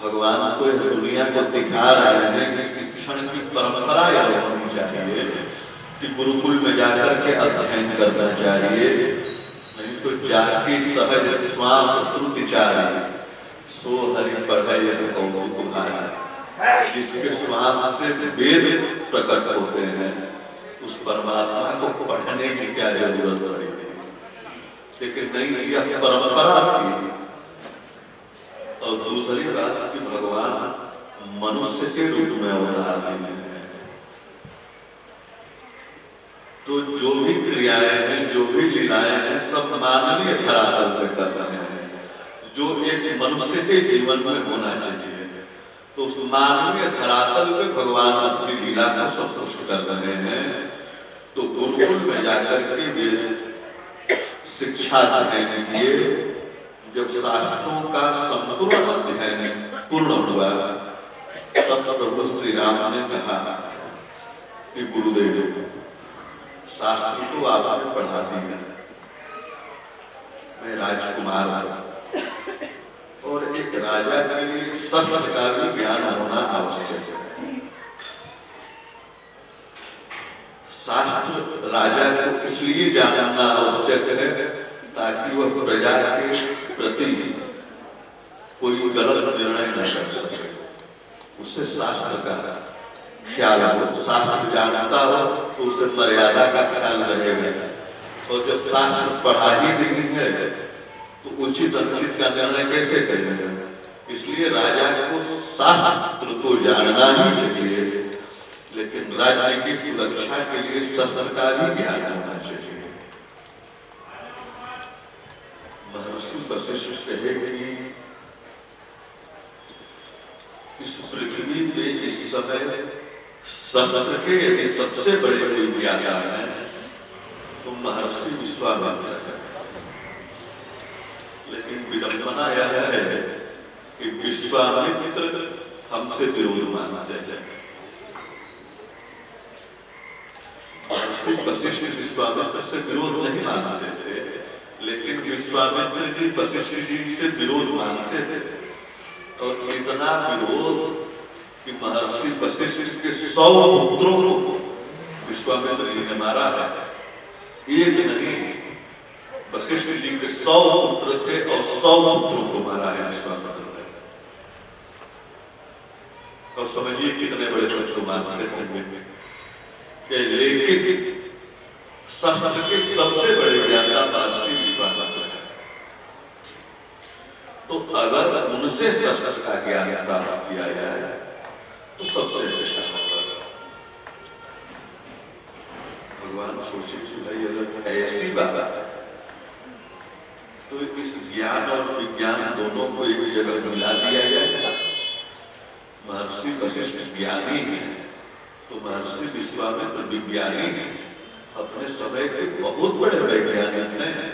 भगवान को दुनिया को दिखा रहे हैं कि शिक्षण की परंपरा यह होनी चाहिए कि गुरुकुल में जाकर के अध्ययन करना चाहिए, नहीं तो जाके सहज श्वास श्रुति चाहिए सो हरि पढ़ाई तुम्हारा। जिसके श्वास से वेद प्रकट होते हैं उस परमात्मा को पढ़ने की क्या जरूरत पड़ी थी, लेकिन नहीं, यह परंपरा थी। और दूसरी बात कि भगवान मनुष्य के रूप में अवतार लिए हैं, तो जो भी क्रियाएं हैं, जो भी लीलाएं हैं, सब मानवीय धरातल पे कर रहे हैं, जो एक मनुष्य के जीवन में होना चाहिए। तो उस मानवीय धरातल पे भगवान अपनी लीला को संतुष्ट कर रहे हैं। तो गुरुकुल में जाकर के वे शिक्षा देने के लिए जब शास्त्रों का संपूर्ण अध्ययन पूर्ण हुआ, तब प्रभु श्री राम ने कहा कि गुरुदेव शास्त्र तो आपने पढ़ा दिया, मैं राजकुमार हूं और एक राजा के लिए शस्त्र का भी ज्ञान होना आवश्यक है। शास्त्र राजा को इसलिए जानना आवश्यक है ताकि वह प्रजा के प्रति कोई गलत निर्णय न कर सके, उससे शास्त्र का ख्याल हो। शास्त्र जानता हो तो उससे मर्यादा का ख्याल रहेगा, और जब शास्त्र पढ़ा ही नहीं है तो उचित अनुचित का निर्णय कैसे करेगा। इसलिए राजा को शास्त्र को जानना ही चाहिए, लेकिन राज्य की सुरक्षा के लिए शस्त्र का भी ज्ञान होना चाहिए। महर्षि वशिष्ठ कहे कि इस पृथ्वी पे इस समय शस्त्र के यदि सबसे बड़े कोई ज्ञाता है तो महर्षि विश्वामित्र है। लेकिन विडंबना यह है कि विश्वामित्र हमसे विरोध मानते हैं। महर्षि वशिष्ठ विश्वामित्र से विरोध नहीं मानते थे, लेकिन विश्वामित्र जी वशिष्ठ जी से विरोध मानते थे, और इतना विरोध कि महर्षि वशिष्ठ के 100 पुत्रों को विश्वामित्र जी ने मारा है। एक नहीं, वशिष्ठ जी के 100 पुत्र थे और 100 पुत्रों को मारा है विश्वामित्र ने। और समझिए कितने बड़े शत्रु मानते थे। लेकिन शस्त्र के सबसे बड़े ज्ञाता महर्षि विश्वामित्र है, तो अगर उनसे शस्त्र का ज्ञान प्राप्त किया जाए तो सबसे अच्छा होगा। भगवान सोचे कि भाई अगर ऐसी बात है तो इस ज्ञान और विज्ञान दोनों को एक जगह मिला दिया जाए। महर्षि वशिष्ठ ज्ञानी है तो महर्षि विश्वामित्र विज्ञानी है, अपने समय के बहुत बड़े वैज्ञानिक हैं।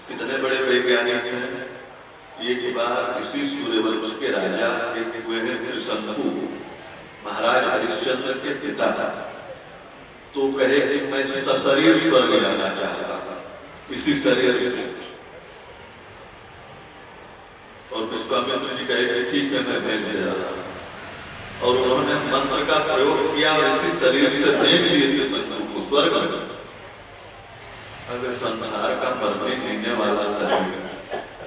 कितने बड़े वैज्ञानिक हैं। एक बार इसी सूर्यवंश के राजा एक हुए हैं त्रिशंकु, महाराज हरिश्चंद्र के पिता, तो कहे कि मैं सशरीर स्वर्ग जाना चाहता था इसी शरीर से। और विश्वामित्र जी कहे कि ठीक है मैं भेज दे रहा, और उन्होंने मंत्र का प्रयोग किया और इसी शरीर से भेज दिए त्रिशंकु को स्वर्ग में। अगर संसार का मरने जीने वाला शरीर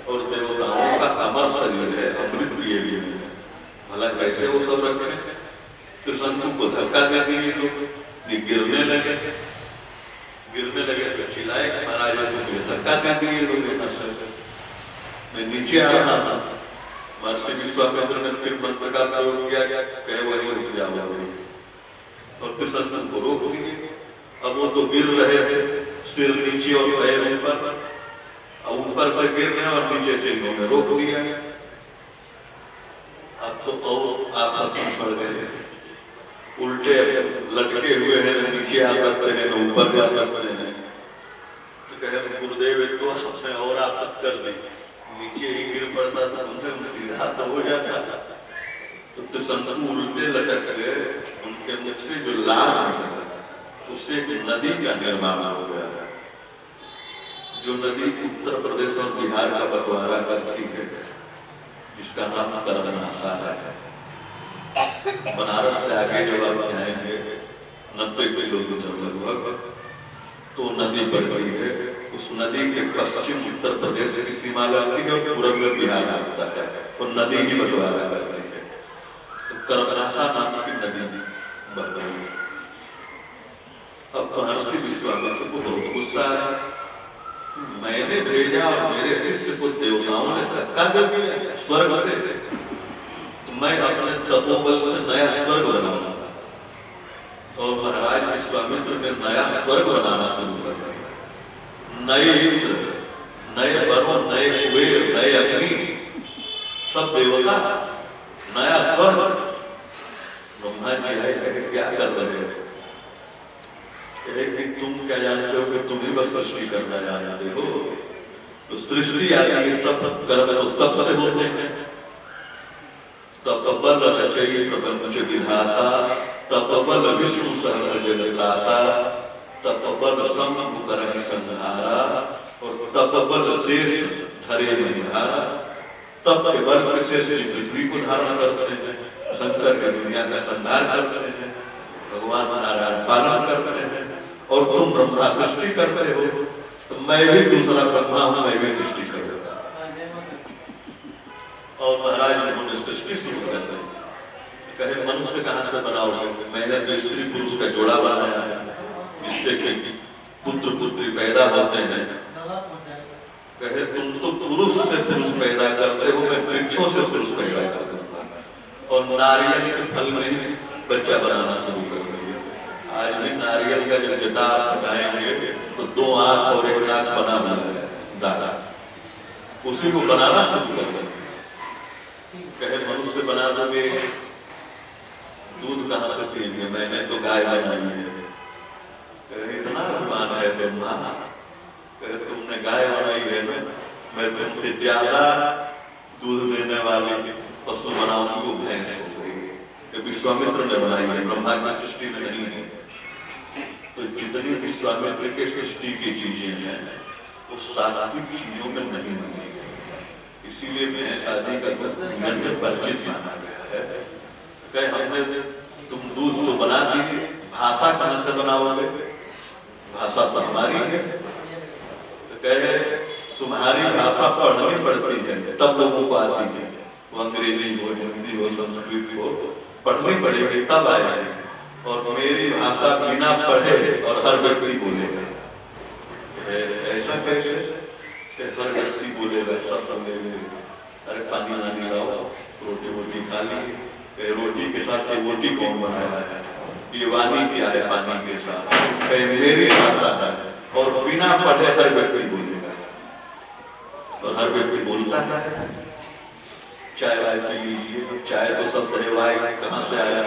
और देवताओं का अमर शरीर है, अमृत प्रिय भी है, भला कैसे वो सब रखे। त्रिशंकु को धक्का दे दिए लोग, ये गिरने लगे तो चिल्लाए कि महाराज मुझे धक्का दे दिए लोग, मैं नीचे आ रहा था। महर्षि विश्वामित्र ने फिर मंत्र का प्रयोग किया, कहे वही रुक जाओ, और त्रिशंकु को रोक दिए। अब वो तो गिर रहे थे, सिर नीचे और पैर ऊपर, ऊपर से गिर रहे और नीचे से इन्होंने रोक दिया। अब तो और आपस में पड़ गए, उल्टे लटके हुए हैं, नीचे आ सकते हैं न ऊपर जा सकते हैं। तो कहे गुरुदेव तो आपने और आपत कर दी, नीचे ही गिर पड़ता था, उनसे सीधा तो हो जाता। तो त्रिशंकु उल्टे लटक गए, उनके मुख से जो लाल निकला उससे एक नदी का निर्माण हो गया, जो नदी उत्तर प्रदेश और बिहार का बंटवारा करती है, जिसका नाम कर्मनाशा है। बनारस से आगे जब आप जाएंगे 90 किलोमीटर लगभग तो नदी बढ़ती है। उस नदी के पश्चिम उत्तर प्रदेश की सीमा लगती है और पूर्व में बिहार लगता है, और नदी ही बंटवारा करती है। तो कर्मनाशा नाम की नदी बह रही है। अब महर्षि विश्वामित्र को बहुत गुस्सा आया, मैंने भेजा और मेरे शिष्य को देवताओं ने धक्का दे दिया स्वर्ग से, तो मैं अपने तपोबल से नया स्वर्ग बनाऊंगा। और महाराज विश्वामित्र ने नया स्वर्ग बनाना शुरू कर दिया। नए इंद्र, नए वरुण, नए कुबेर, नए अग्नि, सब देवता, नया स्वर्ग। ब्रह्मा जी आए, कहे क्या कर रहे हो? कि तुम क्या जानते हो कि तुम ही बस सृष्टि करना जानते हो। तो सृष्टि आदि ये सब कर्म तो तब से होते हैं, तब बल रचयि प्रपंच विधाता तपबल विष्णु सहस्र जगत्राता, तपबल समुकर संहारा, और तपबल शेष धरे महिधारा। तप के बल से पृथ्वी को धारण करते हैं, शंकर के दुनिया का संहार करते हैं, भगवान नारायण पालन करते हैं, और तुम ब्रह्मा सृष्टि करते हो, तो मैं भी दूसरा ब्रह्मा हूं, मैं भी सृष्टि कर देता। और महाराज उन्होंने सृष्टि शुरू कर दी। कहे मनुष्य कहां से बनाओगे? मैंने तो स्त्री पुरुष का जोड़ा बनाया है, जिससे कि पुत्र पुत्री पैदा होते हैं। कहे तुम तो पुरुष से पुरुष पैदा करते हो, मैं वृक्षों से पुरुष पैदा कर दूंगा, और नारियल के फल में ही बच्चा बनाना शुरू कर देंगे। आज भी नारियल का जब जटा लगाएंगे तो 2 आंख और 1 नाक बना दादा, उसी को बनाना शुरू कर देंगे। कहे मनुष्य बना दोगे, दूध कहां से पिएंगे? मैंने तो गाय बनाई है। कहे इतना अभिमान है ब्रह्मा, कहे तुमने गाय बनाई है, मैं तुमसे ज्यादा दूध देने वाली पशु बनाऊंगी, वो भैंस हो गई। विश्वामित्र ने बनाई है, ब्रह्मा की सृष्टि में नहीं है। तो जितनी विश्वामित्र के सृष्टि की चीजें हैं वो सात्विक चीजों में नहीं बनी है, इसीलिए भैंस आदि का परिचित माना गया है। कहे हमने तुम दूध तो बना दी, भाषा कहां से बनाओगे? भाषा तो हमारी है। तो कहे तुम्हारी भाषा पढ़नी पड़ती है, तब लोगों को आती है। वो अंग्रेजी हो, हिंदी हो, संस्कृत हो, पढ़नी पड़ेगी तब आएगी। और मेरी भाषा बिना पढ़े और हर व्यक्ति बोलेगा। ऐसा कैसे? हर व्यक्ति बोलेगा, सब बोलेंगे अरे पानी नानी लाओ, रोटी वोटी खा ली। रोटी के साथ ये रोटी कौन बनाया है? ये वाणी क्या है पानी के साथ? मेरी भाषा है, और बिना पढ़े हर व्यक्ति बोलेगा, और हर व्यक्ति बोलता है। चाय वाय पी लीजिए, चाय तो सब तरह वाय कहां से आया?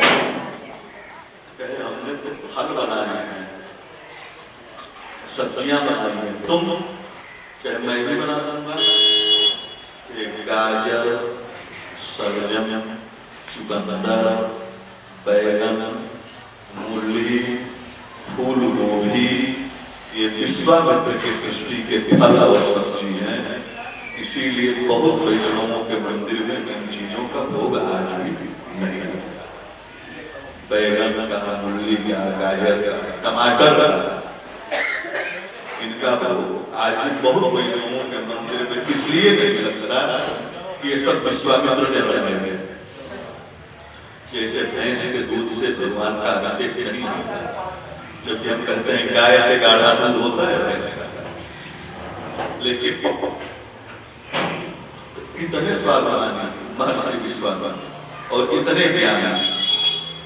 कहे हमने तो फल बनाए हैं, सब्जियां बनाई हैं, तुम? कहे मैं भी बना दूंगा। गाजर, सलजम, चुकंदर, बैगन, मूली, फूल गोभी, ये विश्वामित्र की सृष्टि के फल और सब्जी हैं। इसीलिए बहुत वैष्णवों के मंदिर में इन चीजों का भोग आज भी नहीं है। बैगन का, मूली का, गाजर का, टमाटर का, इनका भोग आज भी बहुत वैष्णवों के मंदिर में इसलिए नहीं लगता कि ये सब विश्वामित्र ने बनाए हैं। जैसे भैंस के दूध से भगवान का अभिषेक नहीं होता, जबकि हम कहते हैं गाय से गाढ़ा दूध होता है भैंस का, लेकिन इतने स्वाभिमानी महर्षि विश्वामित्र और इतने ज्ञानी,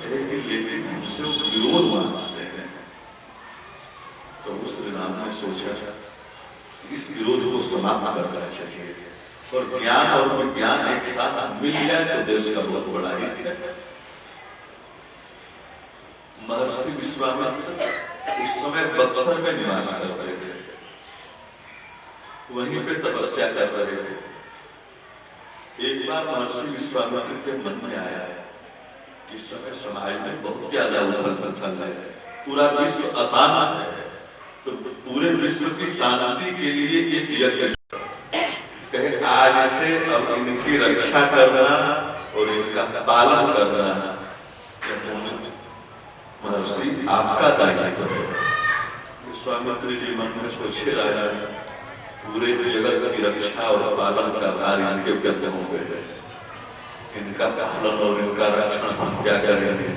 लेकिन उनसे विरोध मानते हैं। तो उस राम ने सोचा इस विरोध को समाप्त करना चाहिए, और ज्ञान और विज्ञान एक साथ मिल जाए तो देश का बहुत बड़ा हित है। महर्षि विश्वामित्र उस समय बक्सर में निवास कर रहे थे, वहीं पे तपस्या कर रहे थे। एक बार महर्षि विश्वामित्र के मन में आया, इस समय समाज में बहुत ज्यादा उथल पुथल है, पूरा विश्व अशांत है, तो पूरे विश्व की शांति के लिए एक यज्ञ कहे आज से अब इनकी रक्षा करना और इनका पालन करना महर्षि आपका दायित्व है। विश्वामित्र जी मन में सोचे रहा, पूरे जगत की रक्षा और पालन का कार्य इनके व्यक्त हो गए, इनका पालन और इनका रक्षण हम क्या करेंगे?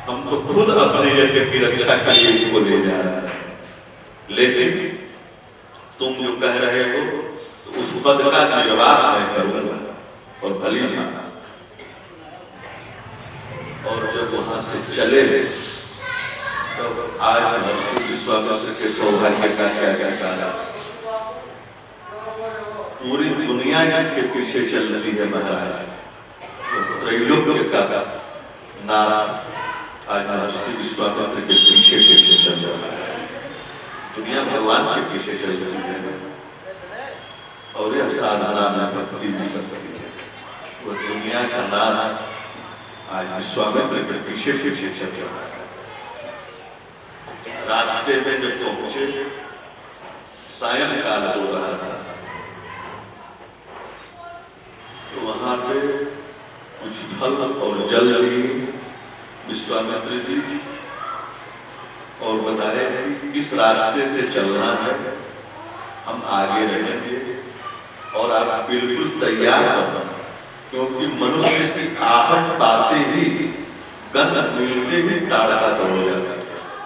हम तो खुद अपने यज्ञ की रक्षा के लिए इनको ले जा रहे हैं, लेकिन तुम जो कह रहे हो तो उस पद का निर्वाह मैं करूंगा और भली भांति। और जब वहां से चले तो आज महर्षि विश्वामित्र के सौभाग्य का क्या क्या कहा? पूरी दुनिया जिसके पीछे चल रही है महाराज, तो त्रैलोक्य का नाम आज महर्षि विश्वामित्र के पीछे पीछे चल रहा है। दुनिया भगवान के पीछे चल रही है, और यह साधना में भक्ति भी सकती है। वो दुनिया का नाम आज विश्वामित्र के पीछे पीछे चल रहा है। रास्ते में जब पहुंचे सायंकाल हो रहा था, तो वहां पे कुछ फल और जल दी विश्वामित्र जी और बताए कि इस रास्ते से चलना है, हम आगे रहेंगे और आप बिल्कुल तैयार रहना, क्योंकि मनुष्य की आहट पाते ही गंध मिलते ही ताड़का दौड़ जाता है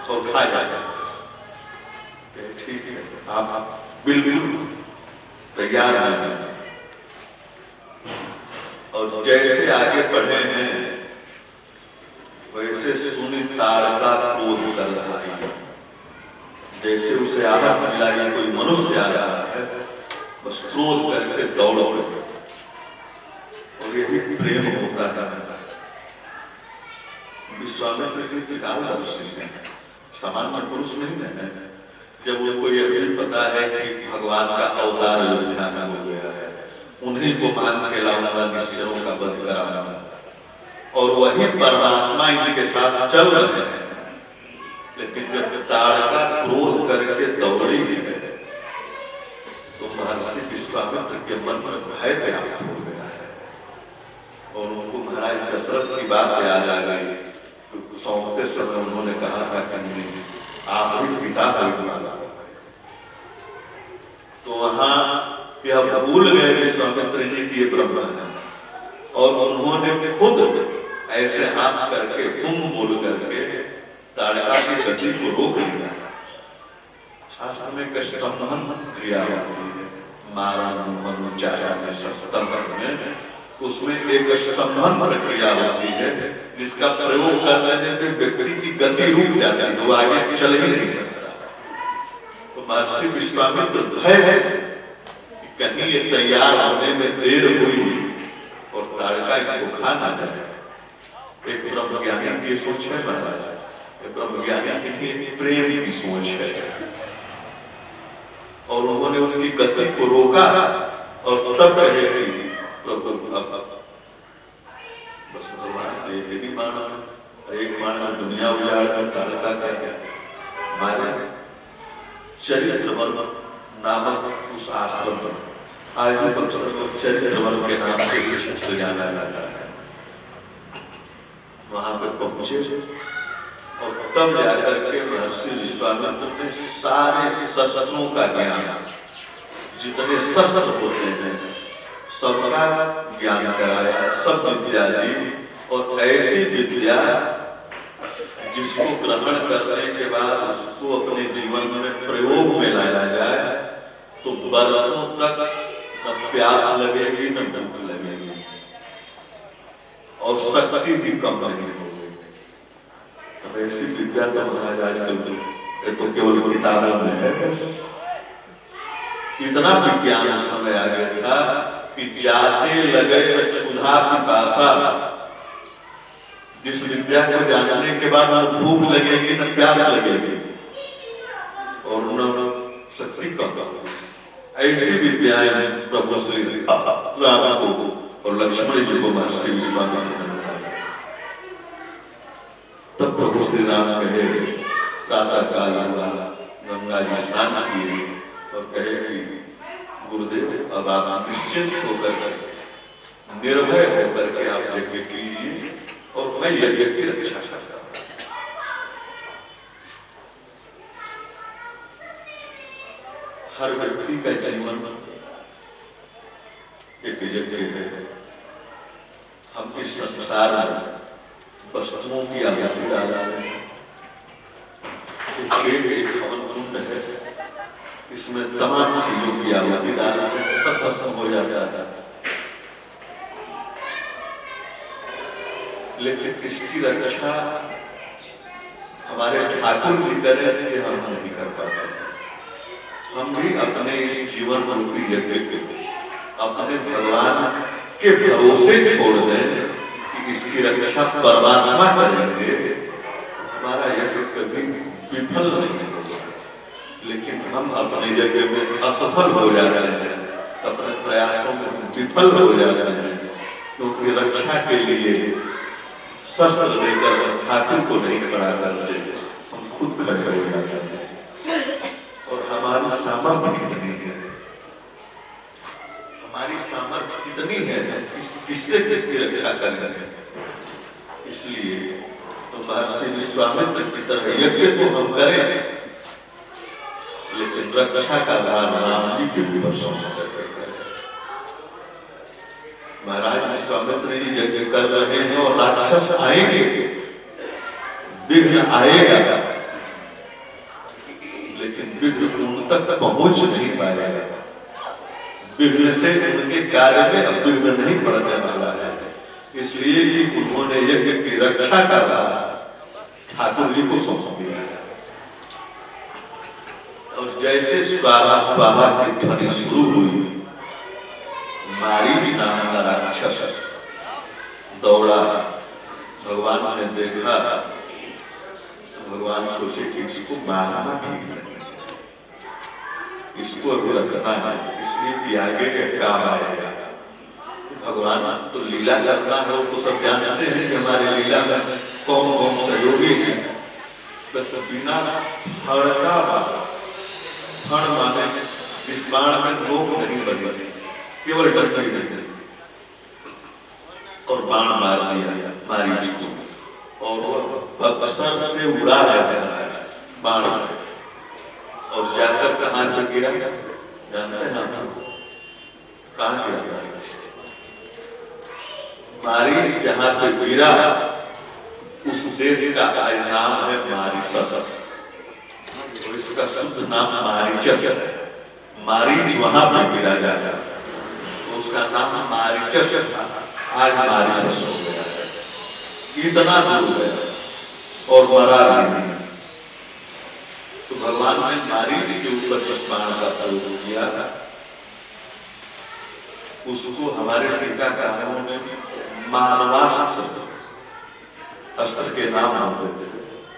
और खा जाता है। ठीक है, आप बिल्कुल तैयार रहें। और जैसे आगे बढ़े हैं वैसे सुनी ताड़का क्रोध कर रहा है, जैसे उसे आहट मिला कि कोई मनुष्य आ रहा है, बस क्रोध करके दौड़ पड़े। और यही प्रेम होता है। विश्वामित्र जी सामान्य पुरुष नहीं है। जब उनको यह भी पता है कि भगवान का अवतार अयोध्या में हो गया है, उन्हीं को मान के लाऊंगा, निश्चरों का वध कराऊंगा, और वही परमात्मा इनके साथ चल रहे हैं। लेकिन जब ताड़का क्रोध करके दौड़ी है तो महर्षि विश्वामित्र के मन में भय व्याप्त हो गया है और उनको महाराज दशरथ की बात याद आ गई। सौंपते समय उन्होंने कहा था कि आप ही पिता को माना। तो वहां यह भूल गए विश्वामित्र जी की ये ब्रह्मा है और उन्होंने खुद ऐसे हाथ करके तुम बोल करके ताड़का की गति को रोक लिया। शास्त्र में कष्टमहन क्रिया होती है, मारण मनुचाया में सप्तम में, उसमें एक स्तंभन प्रक्रिया होती है जिसका प्रयोग करने पे व्यक्ति की गति रुक जाती है, वो आगे चल ही नहीं सकता। तो महर्षि विश्वामित्र भय है कि कहीं ये तैयार होने में देर हुई और ताड़का को खा ना जाए। एक ब्रह्मज्ञानी की सोच है महाराज, ब्रह्मज्ञानी की प्रेम की सोच है और उन्होंने उनकी गति को रोका और तब कहे कि बस भगवान भी माना, एक माना दुनिया उजाड़ कर ताड़का क्या मारे। चरित्रवन नामक उस आश्रम में आज भी बक्सर को चरित्रवन के नाम से क्षेत्र जाना जाता है। वहां पर पहुंचे और तब जाकर के महर्षि विश्वामित्र ने सारे शस्त्रों का ज्ञान, जितने शस्त्र होते हैं सबका ज्ञान कराया, सब विद्या दी। और ऐसी विद्या जिसको ग्रहण करने के बाद उसको अपने जीवन में प्रयोग में लाया जाए तो वर्षों तक न प्यास लगेगी न भूख लगेगी और शक्ति भी कम नहीं होगी। अब ऐसी विद्या तो महाराज आजकल तो केवल किताबों में है। इतना विज्ञान उस समय आ गया था कि जाते लगे क्षुधा पिपासा, जिस विद्या को जानने के बाद न भूख लगेगी न प्यास लगेगी और न शक्ति कम होगी। ऐसी विद्याएं प्रभु श्री राम को और लक्ष्मण जी को महर्षि विश्वामित्र ने बताया। तब प्रभु श्री राम कहे प्रातः काल गंगा जी स्नान किए और कहे कि गुरुदेव अब आप निश्चिंत होकर निर्भय होकर के आप यज्ञ कीजिए और मैं यज्ञ की रक्षा करता हूं। हर व्यक्ति का जीवन एक यज्ञ है। हम इस संसार में वस्तुओं की आहुति डाला है, एक हवन कुंड है, इसमें तमाम चीजों की आहुति डाला है, सब भस्म हो जाता है। लेकिन इसकी रक्षा हमारे ठाकुर जी करें कि हम नहीं कर पाते। हम भी अपने इस जीवन रूपी यज्ञ को अपने भगवान के भरोसे छोड़ दें कि इसकी रक्षा परमात्मा करेंगे, हमारा यज्ञ कभी विफल नहीं होगा। लेकिन हम अपने यज्ञ में असफल हो जाते हैं, अपने प्रयासों में विफल हो जाते हैं, क्योंकि रक्षा के लिए शस्त्र लेकर ठाकुर को नहीं खड़ा करते, हम खुद खड़े हो जाते हैं। और हमारी सामर्थ्य कितनी है, हमारी सामर्थ्य कितनी है, किससे किसकी रक्षा करेंगे। इसलिए तो महर्षि विश्वामित्र की तरह यज्ञ तो हम करें, लेकिन रक्षा का भार राम जी के ऊपर सौंप करें। महाराज विश्वामित्र जी यज्ञ कर रहे हैं और राक्षस आएंगे, विघ्न आएगा, लेकिन विघ्न उन तक पहुंच नहीं पाएगा। विघ्न से उनके कार्य में अब विघ्न नहीं पड़ने वाला है, इसलिए कि उन्होंने यज्ञ की रक्षा का भार ठाकुर जी को सौंप दिया है। और जैसे स्वाहा स्वाहा की ध्वनि शुरू हुई, मारीच नाम का राक्षस दौड़ा। भगवान ने देखा, भगवान सोचे कि इसको मारना ठीक नहीं, इसको अभी रखना है, इसलिए कि आगे के काम आएगा। भगवान तो लीला करना है, वो तो सब जानते हैं कि हमारे लीला में कौन कौन सहयोगी है। बस बिना हड़का फण माने इस बाण में लोग नहीं बने, केवल डरते ही और बाण मार दिया मारीच को, और बक्सर से उड़ा है बाण, और जाकर कहां पर गिरा जानते हैं आप? कहां गिरा? मारीच जहां पे गिरा उस देश का नाम है मारीसस, और इसका शुद्ध नाम मारीचस है। मारीच वहां पर गिरा जाता, उसका नाम मारीचस था, आज मारीसस हो गया है। इतना दूर गया और मरा नहीं। तो भगवान ने मारीच के ऊपर जिस बाण का प्रयोग किया था, उसको हमारे टीकाकारों ने मानवास्त्र अस्त्र के नाम होते थे,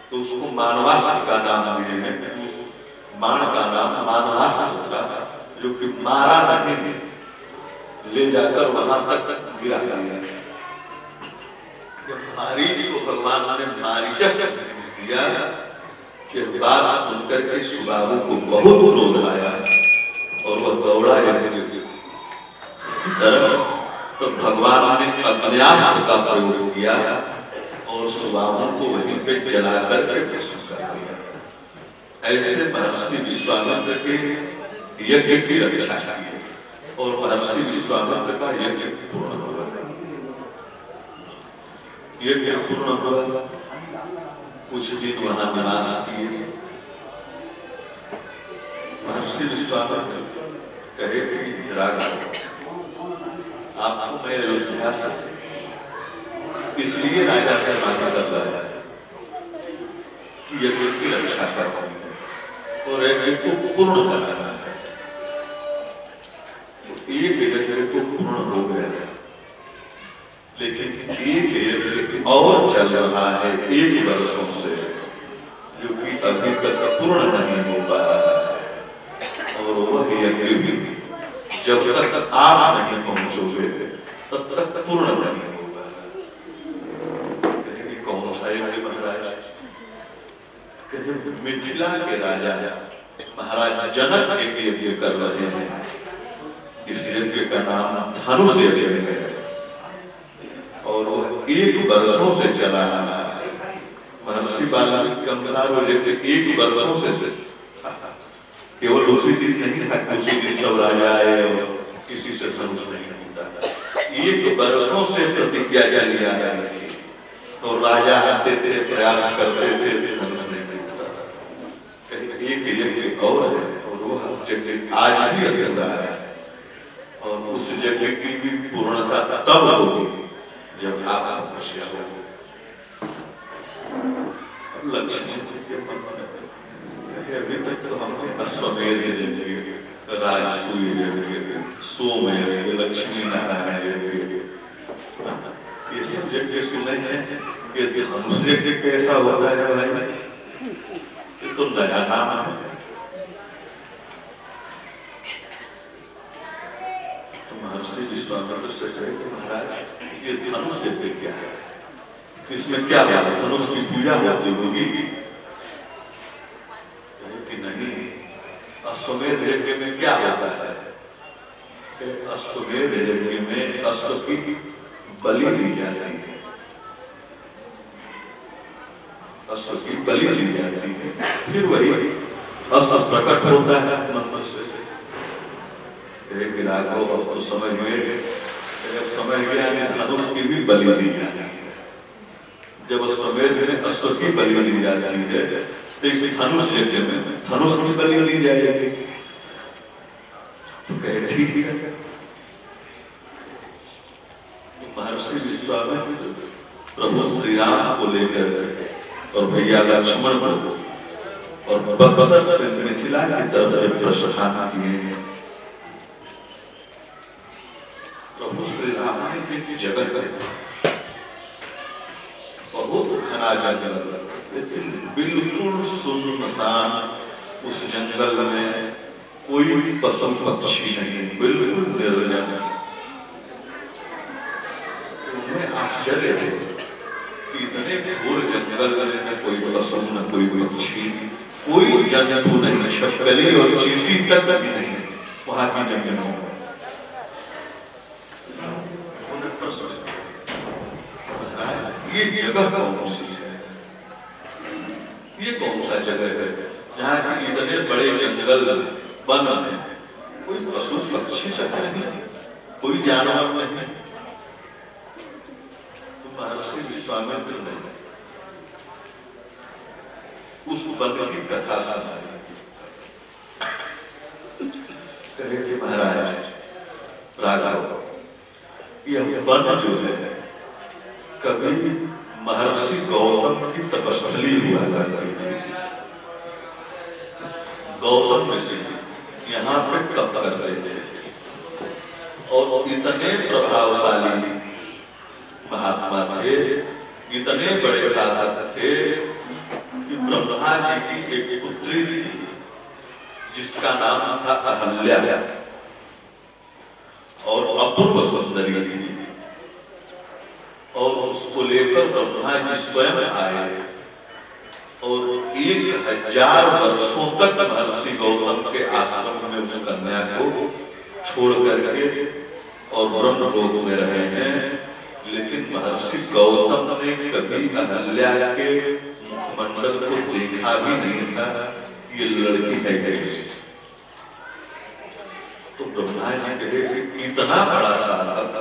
तो उसको मानवास्त्र का नाम दिए हैं। उस बाण का नाम मानवास्त्र था, जो कि मारा नहीं, ले जाकर वहां तक गिरा दिया। मारीच को भगवान ने मारीचस दिया, कि बात सुनकर के सुबाहु को बहुत क्रोध आया और वह दौड़ा तो भगवान ने अग्न्यास्त्र का प्रयोग किया और सुबाहु को वहीं पे जला करके भस्म कर दिया। ऐसे महर्षि विश्वामित्र के यज्ञ की रक्षा की और महर्षि विश्वामित्र का यज्ञ पूर्ण हुआ। यज्ञ पूर्ण हुआ, कुछ दिन वहां निवास किए। महर्षि विश्वामित्र कहे कि राघव, आपको मैं अयोध्या से इसलिए राजा से मांगा कर रहा है कि यज्ञ की रक्षा करनी है और यज्ञ को पूर्ण करना है। एक यज्ञ को पूर्ण हो गया, लेकिन एक यज्ञ और चल रहा है 1 वर्षों से, जो कि अभी तक पूर्ण नहीं हो पा रहा है। और वह यज्ञ भी जब तक आप नहीं पहुंचोगे तब तक पूर्ण नहीं होगा। कौन सा यज्ञ महाराज? मिथिला के राजा महाराज जनक एक यज्ञ कर रहे हैं। इस यज्ञ का नाम धनुष यज्ञ है और वो 1 वर्षों से चला रहा है। महर्षि वाल्मीकि के अनुसार वो यज्ञ 1 वर्षों से केवल उसी दिन नहीं था, उसी दिन सब राजा आए और किसी से धनुष नहीं होता। 1 वर्षों से प्रतिज्ञा चली आ रही थी तो राजा आते थे, प्रयास करते थे, धनुष नहीं होता। कहीं एक यज्ञ और है और वह यज्ञ आज भी अधूरा है और उस यज्ञ की भी पूर्णता तब होगी जब आप खुशियां होंगे। लक्ष्मी के मन में अभी तक तो हमने अश्वमेध यज्ञ, राजसूय यज्ञ, सोम यज्ञ, लक्ष्मी नारायण यज्ञ, ये सब यज्ञ सुने हैं कि धनुष यज्ञ कैसा होता है भाई? ये तो नया नाम है। तो महर्षि विश्वामित्र से कहे कि महाराज ये धनुष यज्ञ क्या है? इसमें क्या बात है? धनुष की पूजा होती होगी कि नहीं? अश्वमेध यज्ञ में क्या होता है? अश्वमेध यज्ञ में अश्व की बलि दी जाती है, अश्व की बलि दी जाती है। फिर वही अश्व प्रकट होता है मनुष्य से। अब तो समझ में, समझ गया धनुष की भी बलि दी जाती है। जब अश्वमेध में अश्व की बलि दी जाती है तो इसे धनुष यज्ञ में धनुष की बलि दी जाएगी। तो कहे ठीक है। महर्षि विश्वामित्र प्रभु श्री राम को लेकर और भैया लक्ष्मण को और बक्सर से मिथिला की तरफ प्रस्थान किए। प्रभु श्री राम ने एक जगह बहुत घना जंगल, बिल्कुल सुनसान, उस जंगल में कोई पशु पक्षी नहीं, बिल्कुल निर्जन। उन्हें आश्चर्य है कि इतने घोर जंगल में कोई पशु न कोई पक्षी, कोई जंतु नहीं, छिपकली और चींटी तक भी नहीं वहां की जंगल में। उन्हें प्रश्न ये जगह कौन सी है? ये कौन सा जगह है जहाँ की इतने बड़े जंगल वन में कोई पशु पक्षी तक नहीं, कोई जानवर नहीं? तो महर्षि विश्वामित्र ने उस वन की कथा सुनाई। कहे कि महाराज राघव, यह वन जो है कभी महर्षि गौतम की तपस्थली हुआ करती थी। गौतम ऋषि यहाँ पे तप कर रहे थे और इतने प्रभावशाली महात्मा थे, इतने बड़े साधक थे कि ब्रह्मा जी की एक पुत्री थी जिसका नाम था अहल्या और अपूर्व सुंदरी थी। और उसको लेकर ब्रह्मा जी स्वयं आए और 1000 वर्षों तक महर्षि गौतम के आश्रम में उस कन्या को छोड़ करके और ब्रह्म लोक में रहे हैं। लेकिन महर्षि गौतम ने कभी अहल्या के मुखमंडल को देखा भी नहीं था, ये लड़की है कैसे? तो ब्रह्मा जी कहे इतना बड़ा साधक,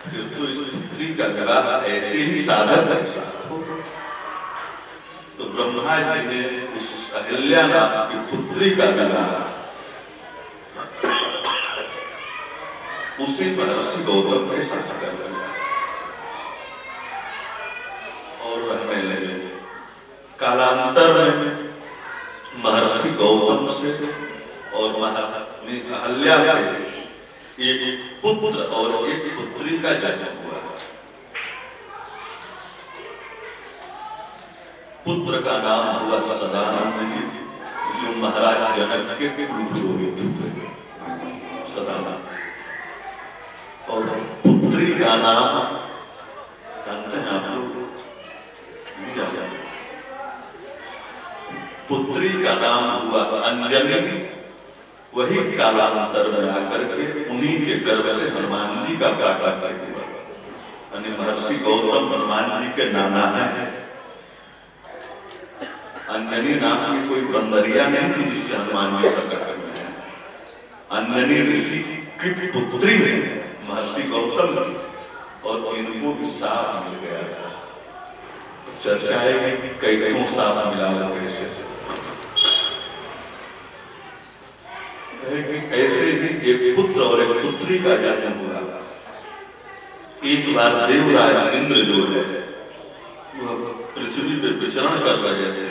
फिर तो इस पुत्री का विवाह ऐसे ही साधक हो। तो ब्रह्मा जी ने उस अहल्या नाम की पुत्री का विवाह उसी महर्षि गौतम के साथ कर दिया और रहने लगे। कालांतर में महर्षि गौतम से और अहल्या से एक पुत्र और एक पुत्री का जन्म हुआ। पुत्र का नाम हुआ सदानंद, जो महाराज जनक के पुरोहित हुए, सदानंद। और पुत्री का नाम पुत्री का नाम हुआ अंजनी। वही कालांतर में आकर के उन्हीं के गर्भ से हनुमान जी का प्राकट्य हुआ। यानी महर्षि गौतम हनुमान जी के नाना है। अंजनी नाम की कोई बंदरिया नहीं थी जिससे हनुमान जी प्रकट हुए हैं। अंजनी ऋषि की पुत्री है महर्षि गौतम, और इनको भी साफ मिल गया था। चर्चा है कि कई साफ मिला हुआ कैसे। ऐसे ही एक पुत्र और एक पुत्री का जन्म हुआ। एक बार देवराज इंद्र जो है वह पृथ्वी पे विचरण कर रहे थे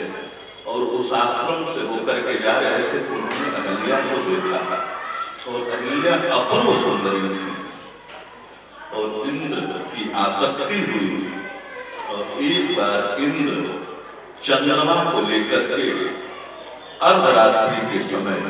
और उस आश्रम से होकर के जा रहे थे तो उन्होंने अहल्या को देखा और अहल्या अपूर्व सुंदरी थी और इंद्र की आसक्ति हुई। और एक बार इंद्र चंद्रमा को लेकर के अर्धरात्रि के समय